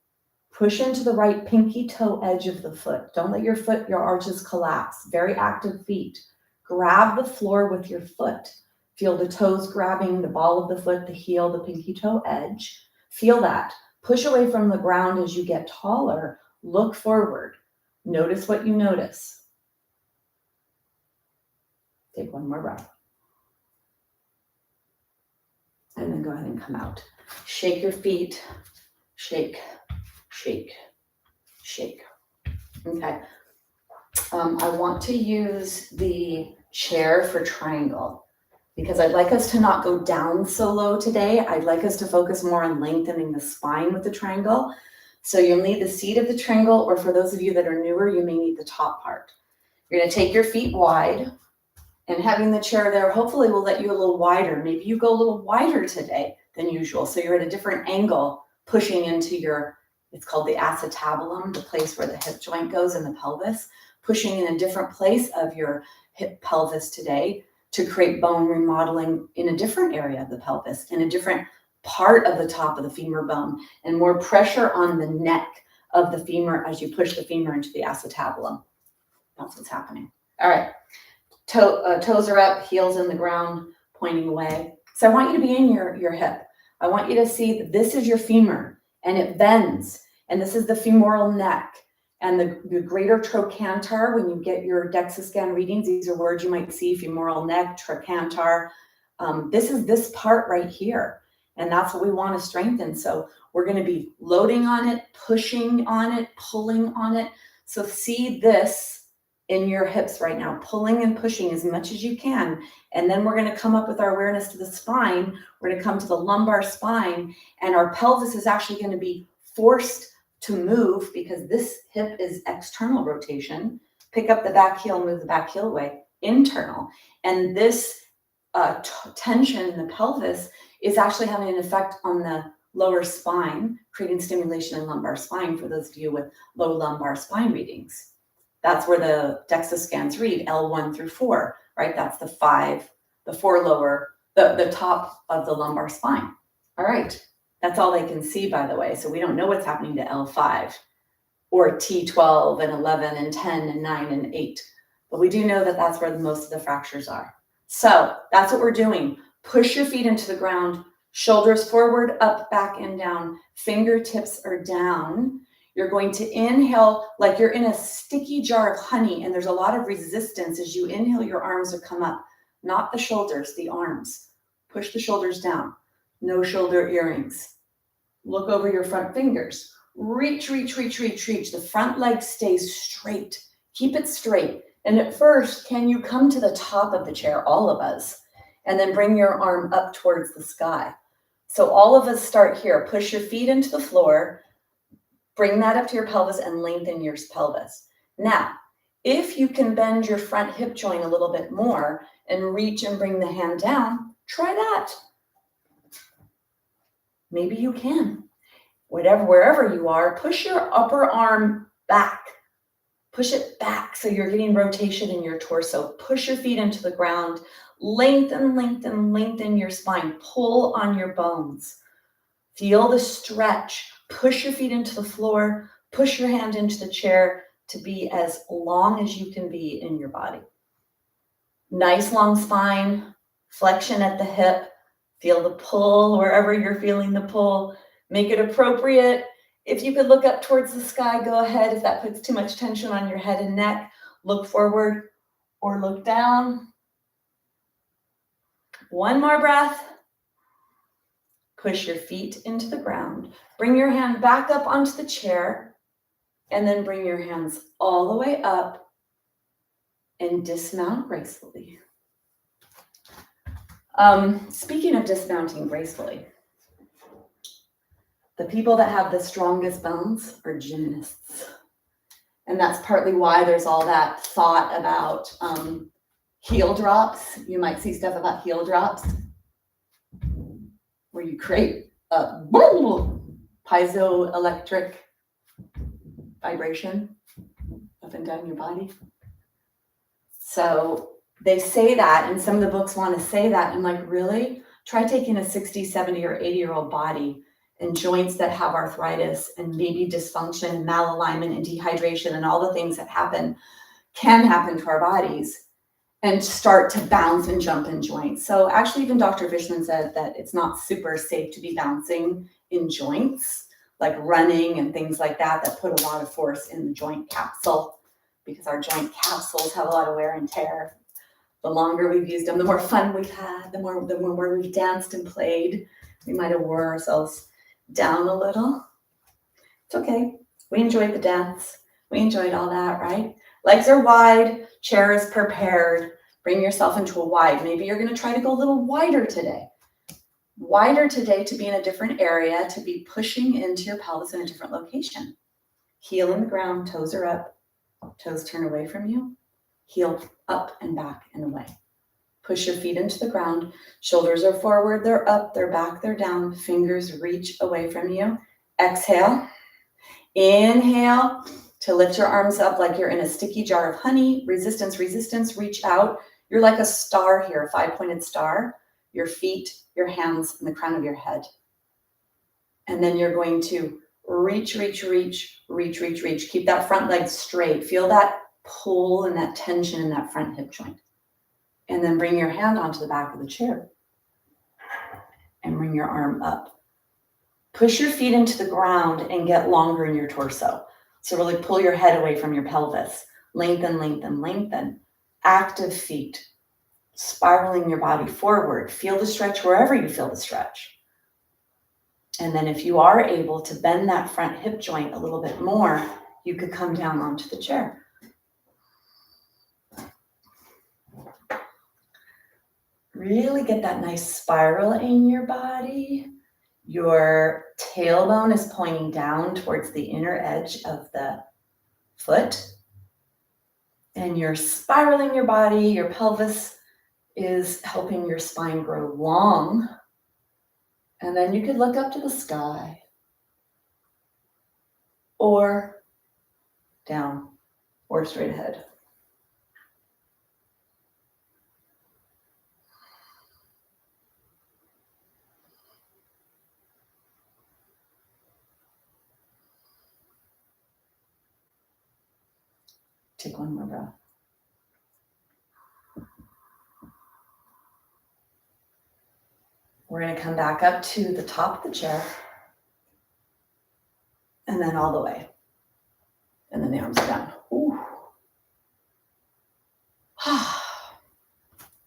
push into the right pinky toe edge of the foot. Don't let your arches collapse. Very active feet. Grab the floor with your foot. Feel the toes grabbing the ball of the foot, the heel, the pinky toe edge. Feel that. Push away from the ground as you get taller. Look forward. Notice what you notice. Take one more breath. And then go ahead and come out. Shake your feet. Shake, shake, shake. Okay. I want to use the chair for triangle because I'd like us to not go down so low today. I'd like us to focus more on lengthening the spine with the triangle. So you'll need the seat of the triangle, or for those of you that are newer, you may need the top part. You're going to take your feet wide, and having the chair there hopefully will let you a little wider. Maybe you go a little wider today than usual. So you're at a different angle, pushing into it's called the acetabulum, the place where the hip joint goes in the pelvis, pushing in a different place of your hip pelvis today to create bone remodeling in a different area of the pelvis, in a different part of the top of the femur bone, and more pressure on the neck of the femur as you push the femur into the acetabulum. That's what's happening. All right. Toes are up, heels in the ground, pointing away. So I want you to be in your hip. I want you to see that this is your femur and it bends. And this is the femoral neck and the greater trochanter. When you get your DEXA scan readings, these are words you might see: femoral neck, trochanter. This is this part right here. And that's what we want to strengthen. So we're going to be loading on it, pushing on it, pulling on it. So see this in your hips right now, pulling and pushing as much as you can. And then we're going to come up with our awareness to the spine. We're going to come to the lumbar spine, and our pelvis is actually going to be forced to move because this hip is external rotation. Pick up the back heel, move the back heel away, internal. And this tension in the pelvis is actually having an effect on the lower spine, creating stimulation in lumbar spine for those of you with low lumbar spine readings. That's where the DEXA scans read L1 through 4, right? That's the 4 lower, the top of the lumbar spine. All right. That's all they can see, by the way. So we don't know what's happening to L5 or T12 and 11 and 10 and 9 and 8. But we do know that that's where most of the fractures are. So that's what we're doing. Push your feet into the ground, shoulders forward, up, back, and down. Fingertips are down. You're going to inhale like you're in a sticky jar of honey, and there's a lot of resistance as you inhale. Your arms will come up, not the shoulders, the arms. Push the shoulders down. No shoulder earrings. Look over your front fingers. Reach, reach, reach, reach, reach. The front leg stays straight. Keep it straight. And at first, can you come to the top of the chair, all of us, and then bring your arm up towards the sky? So all of us start here. Push your feet into the floor. Bring that up to your pelvis and lengthen your pelvis. Now, if you can bend your front hip joint a little bit more and reach and bring the hand down, try that. Maybe you can. Wherever you are, push your upper arm back. Push it back so you're getting rotation in your torso. Push your feet into the ground. Lengthen, lengthen, lengthen your spine. Pull on your bones. Feel the stretch. Push your feet into the floor. Push your hand into the chair to be as long as you can be in your body. Nice long spine. Flexion at the hip. Feel the pull wherever you're feeling the pull. Make it appropriate. If you could look up towards the sky, go ahead. If that puts too much tension on your head and neck, look forward or look down. One more breath. Push your feet into the ground. Bring your hand back up onto the chair, and then bring your hands all the way up and dismount gracefully. Speaking of dismounting gracefully, the people that have the strongest bones are gymnasts. And that's partly why there's all that thought about heel drops. You might see stuff about heel drops where you create a piezoelectric vibration up and down your body. So they say that, and some of the books want to say that. I'm like, really? Try taking a 60, 70, or 80-year-old body and joints that have arthritis and maybe dysfunction and malalignment and dehydration and all the things that can happen to our bodies, and start to bounce and jump in joints. So actually, even Dr. Fishman said that it's not super safe to be bouncing in joints, like running and things like that, that put a lot of force in the joint capsule, because our joint capsules have a lot of wear and tear. The longer we've used them, the more fun we've had, the more we've danced and played. We might have wore ourselves down a little. It's okay. We enjoyed the dance. We enjoyed all that, right? Legs are wide, chair is prepared. Bring yourself into a wide. Maybe you're going to try to go a little wider today. Wider today to be in a different area, to be pushing into your pelvis in a different location. Heel in the ground, toes are up, toes turn away from you. Heel up and back and away. Push your feet into the ground. Shoulders are forward, they're up, they're back, they're down. Fingers reach away from you. Exhale. Inhale to lift your arms up like you're in a sticky jar of honey. Resistance, resistance, reach out. You're like a star here, a 5-pointed star. Your feet, your hands, and the crown of your head. And then you're going to reach, reach, reach, reach, reach, reach. Keep that front leg straight. Feel that pull and that tension in that front hip joint. And then bring your hand onto the back of the chair. And bring your arm up. Push your feet into the ground and get longer in your torso. So really pull your head away from your pelvis. Lengthen, lengthen, lengthen. Active feet. Spiraling your body forward. Feel the stretch wherever you feel the stretch. And then if you are able to bend that front hip joint a little bit more, you could come down onto the chair. Really get that nice spiral in your body. Your tailbone is pointing down towards the inner edge of the foot. And you're spiraling your body. Your pelvis is helping your spine grow long. And then you could look up to the sky. Or down. Or straight ahead. Take one more breath. We're going to come back up to the top of the chair. And then all the way. And then the arms are down. Ooh.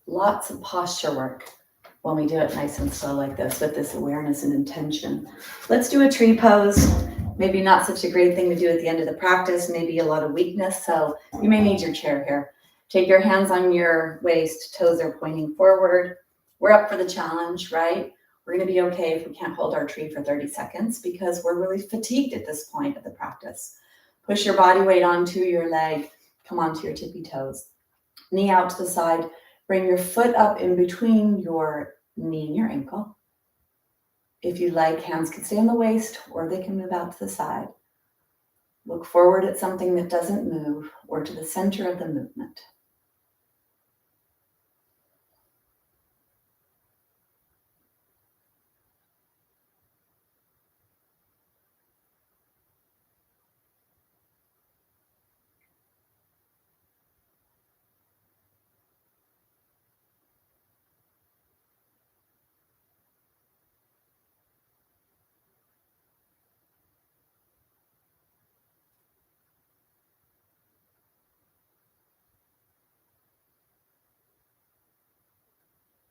Lots of posture work when we do it nice and slow like this, with this awareness and intention. Let's do a tree pose. Maybe not such a great thing to do at the end of the practice, maybe a lot of weakness, so you may need your chair here. Take your hands on your waist, toes are pointing forward. We're up for the challenge, right? We're going to be okay if we can't hold our tree for 30 seconds because we're really fatigued at this point of the practice. Push your body weight onto your leg, come onto your tippy toes. Knee out to the side, bring your foot up in between your knee and your ankle. If you like, hands can stay on the waist or they can move out to the side. Look forward at something that doesn't move or to the center of the movement.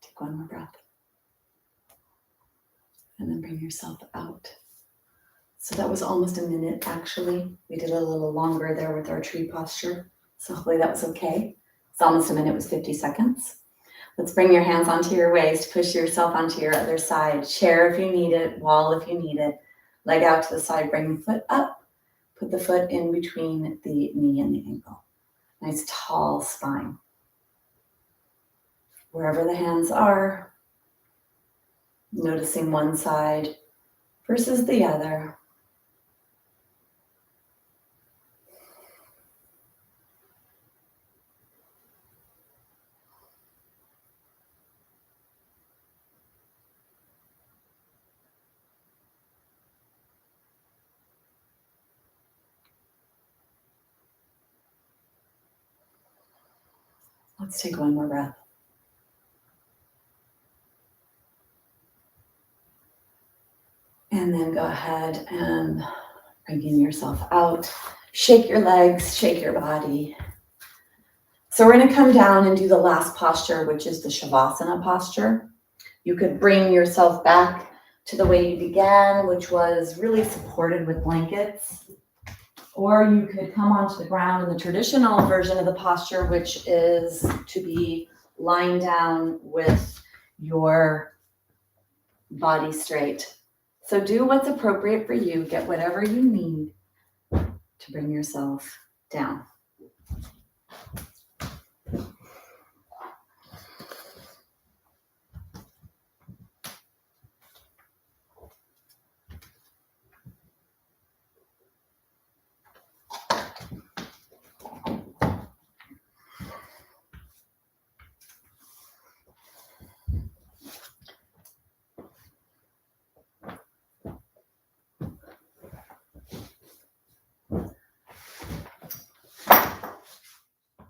Take one more breath. And then bring yourself out. So that was almost a minute, actually. We did a little longer there with our tree posture. So hopefully that was okay. It's almost a minute, it was 50 seconds. Let's bring your hands onto your waist, push yourself onto your other side. Chair if you need it, wall if you need it. Leg out to the side, bring the foot up. Put the foot in between the knee and the ankle. Nice tall spine. Wherever the hands are, noticing one side versus the other. Let's take one more breath. And then go ahead and bringing yourself out. Shake your legs, shake your body. So we're going to come down and do the last posture, which is the Shavasana posture. You could bring yourself back to the way you began, which was really supported with blankets. Or you could come onto the ground in the traditional version of the posture, which is to be lying down with your body straight. So do what's appropriate for you. Get whatever you need to bring yourself down.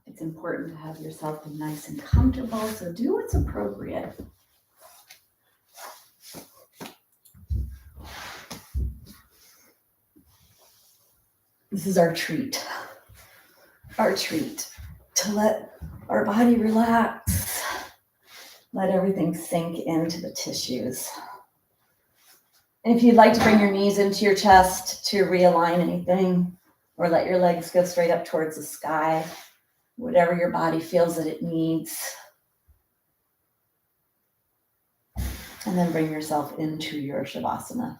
It's important to have yourself be nice and comfortable, so do what's appropriate. This is our treat to let our body relax, let everything sink into the tissues. And if you'd like to bring your knees into your chest to realign anything, or let your legs go straight up towards the sky, whatever your body feels that it needs. And then bring yourself into your Shavasana.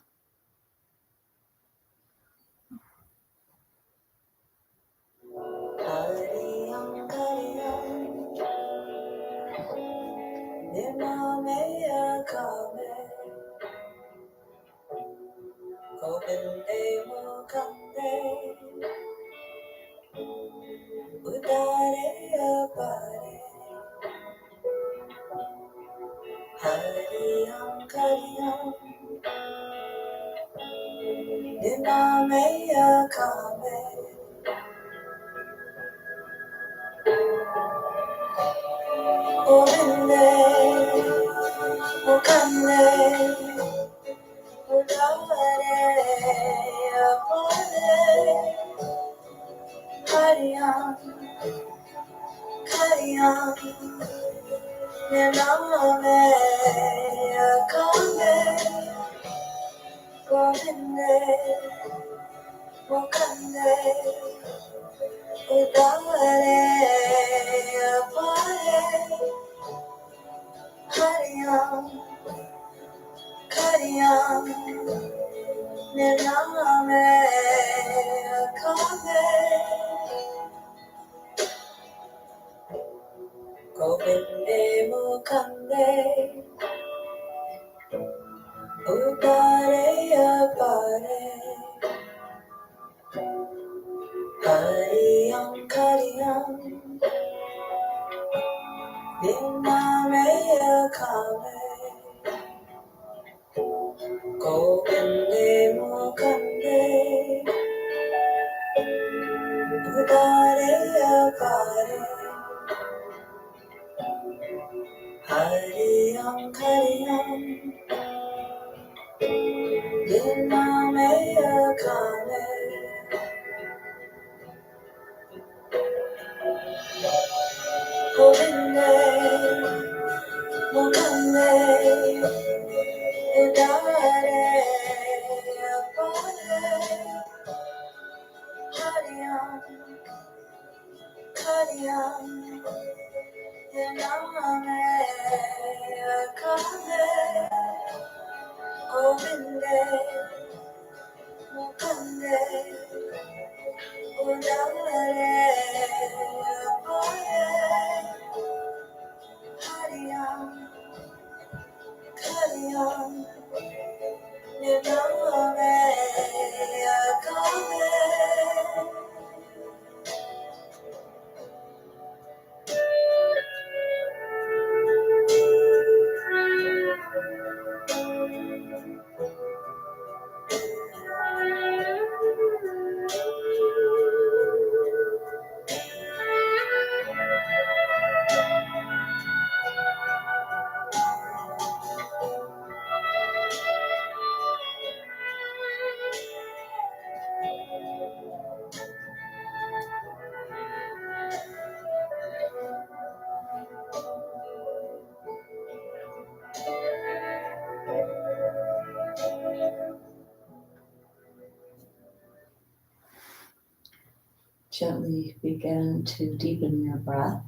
Gently begin to deepen your breath.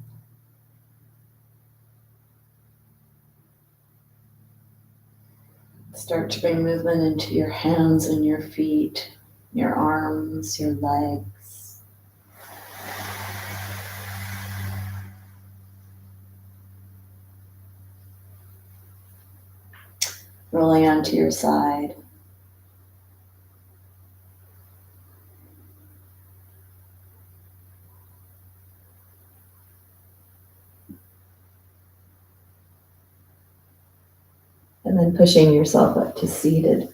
Start to bring movement into your hands and your feet, your arms, your legs. Rolling onto your side. And then pushing yourself up to seated.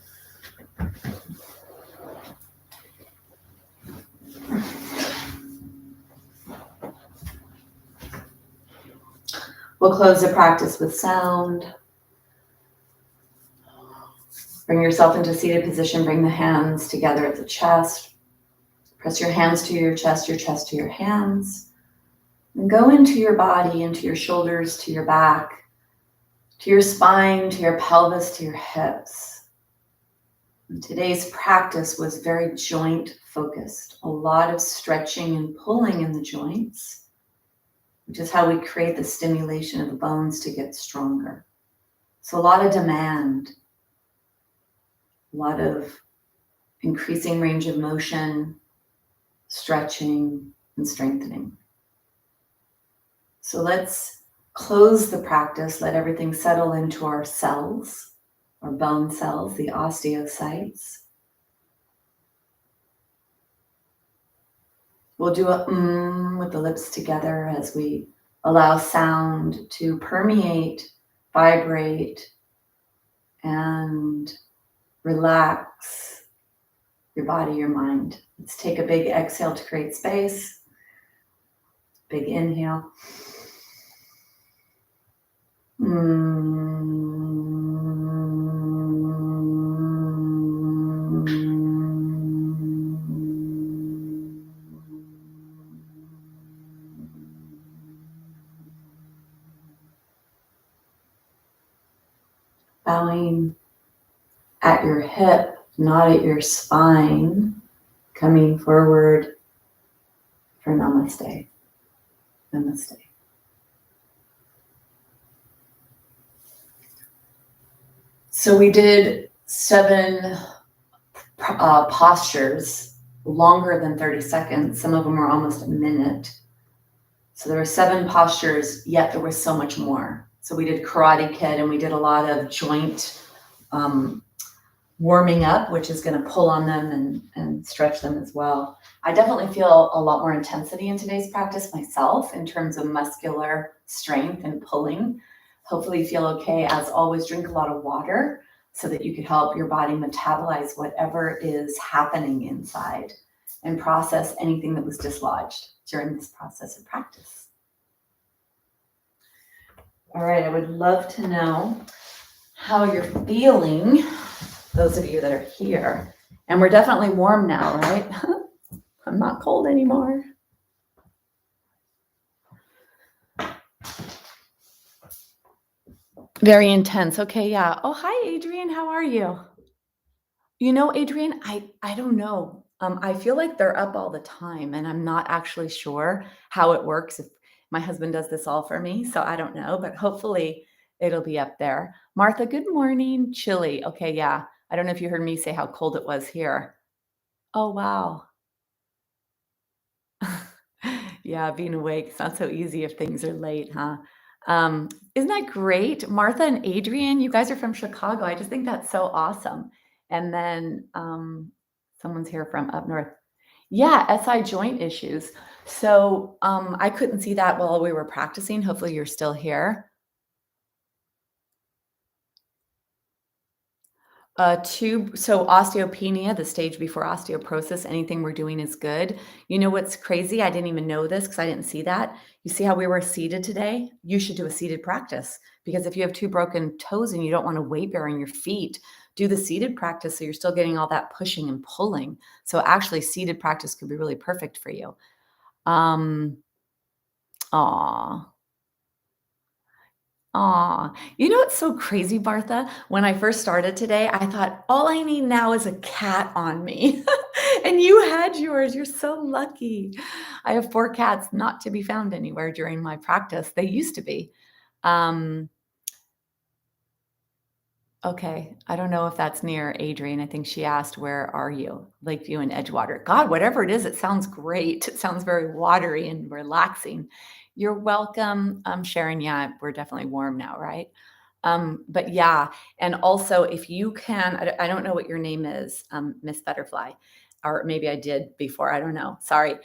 We'll close the practice with sound. Bring yourself into seated position. Bring the hands together at the chest. Press your hands to your chest to your hands. And go into your body, into your shoulders, to your back, to your spine, to your pelvis, to your hips. And today's practice was very joint focused. A lot of stretching and pulling in the joints, which is how we create the stimulation of the bones to get stronger. So a lot of demand, a lot of increasing range of motion, stretching, and strengthening. So let's close the practice, let everything settle into our cells, our bone cells, the osteocytes. We'll do a with the lips together as we allow sound to permeate, vibrate, and relax your body, your mind. Let's take a big exhale to create space. Big inhale. Bowing at your hip, not at your spine, coming forward for namaste. Namaste. So we did 7 postures, longer than 30 seconds. Some of them were almost a minute. So there were 7 postures, yet there was so much more. So we did Karate Kid and we did a lot of joint warming up, which is going to pull on them and stretch them as well. I definitely feel a lot more intensity in today's practice myself in terms of muscular strength and pulling. Hopefully you feel okay. As always, drink a lot of water so that you can help your body metabolize whatever is happening inside and process anything that was dislodged during this process of practice. All right, I would love to know how you're feeling, those of you that are here. And we're definitely warm now, right? I'm not cold anymore. Very intense. Okay, yeah. Oh, hi, Adrian. How are you? You know, Adrian, I don't know. I feel like they're up all the time, and I'm not actually sure how it works. If my husband does this all for me, so I don't know, but hopefully it'll be up there. Martha, good morning. Chilly. Okay, yeah. I don't know if you heard me say how cold it was here. Oh, wow. Yeah, being awake, it's not so easy if things are late, huh? Isn't that great? Martha and Adrian, you guys are from Chicago. I just think that's so awesome. And then someone's here from up north. Yeah, SI joint issues. So I couldn't see that while we were practicing. Hopefully you're still here. So osteopenia, the stage before osteoporosis, anything we're doing is good. You know what's crazy? I didn't even know this because I didn't see that. You see how we were seated today? You should do a seated practice because if you have 2 broken toes and you don't want to weight bear on your feet, do the seated practice so you're still getting all that pushing and pulling. So actually seated practice could be really perfect for you. Aw. Aw, you know what's so crazy, Martha? When I first started today, I thought all I need now is a cat on me. And you had yours. You're so lucky. I have 4 cats not to be found anywhere during my practice. They used to be. Um, okay, I don't know if that's near Adrian. I think she asked, "Where are you?" Lakeview and Edgewater. God, whatever it is, it sounds great. It sounds very watery and relaxing. You're welcome, Sharon. Yeah, we're definitely warm now, right? But yeah, and also if you can, I don't know what your name is, Miss Butterfly, or maybe I did before, I don't know. Sorry.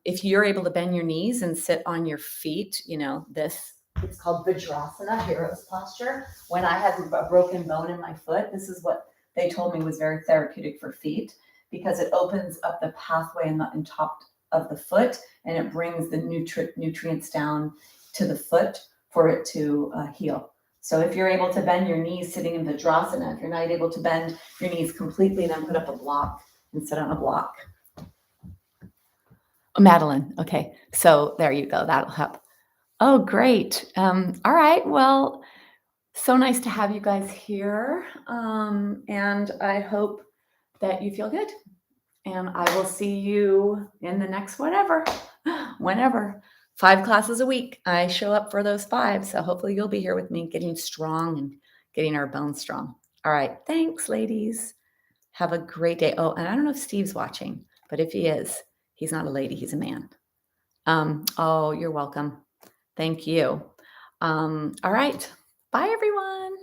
If you're able to bend your knees and sit on your feet, this, it's called Vajrasana, hero's posture. When I had a broken bone in my foot, this is what they told me was very therapeutic for feet because it opens up the pathway in top of the foot and it brings the nutrients down to the foot for it to heal. So if you're able to bend your knees sitting in Vajrasana, if you're not able to bend your knees completely, then put up a block and sit on a block. Oh, Madeline. Okay. So there you go. That'll help. Oh, great. All right. Well, so nice to have you guys here. And I hope that you feel good. And I will see you in the next whatever, whenever. 5 classes a week. I show up for those 5. So hopefully you'll be here with me getting strong and getting our bones strong. All right. Thanks, ladies. Have a great day. Oh, and I don't know if Steve's watching, but if he is, he's not a lady, he's a man. Oh, you're welcome. Thank you. All right. Bye, everyone.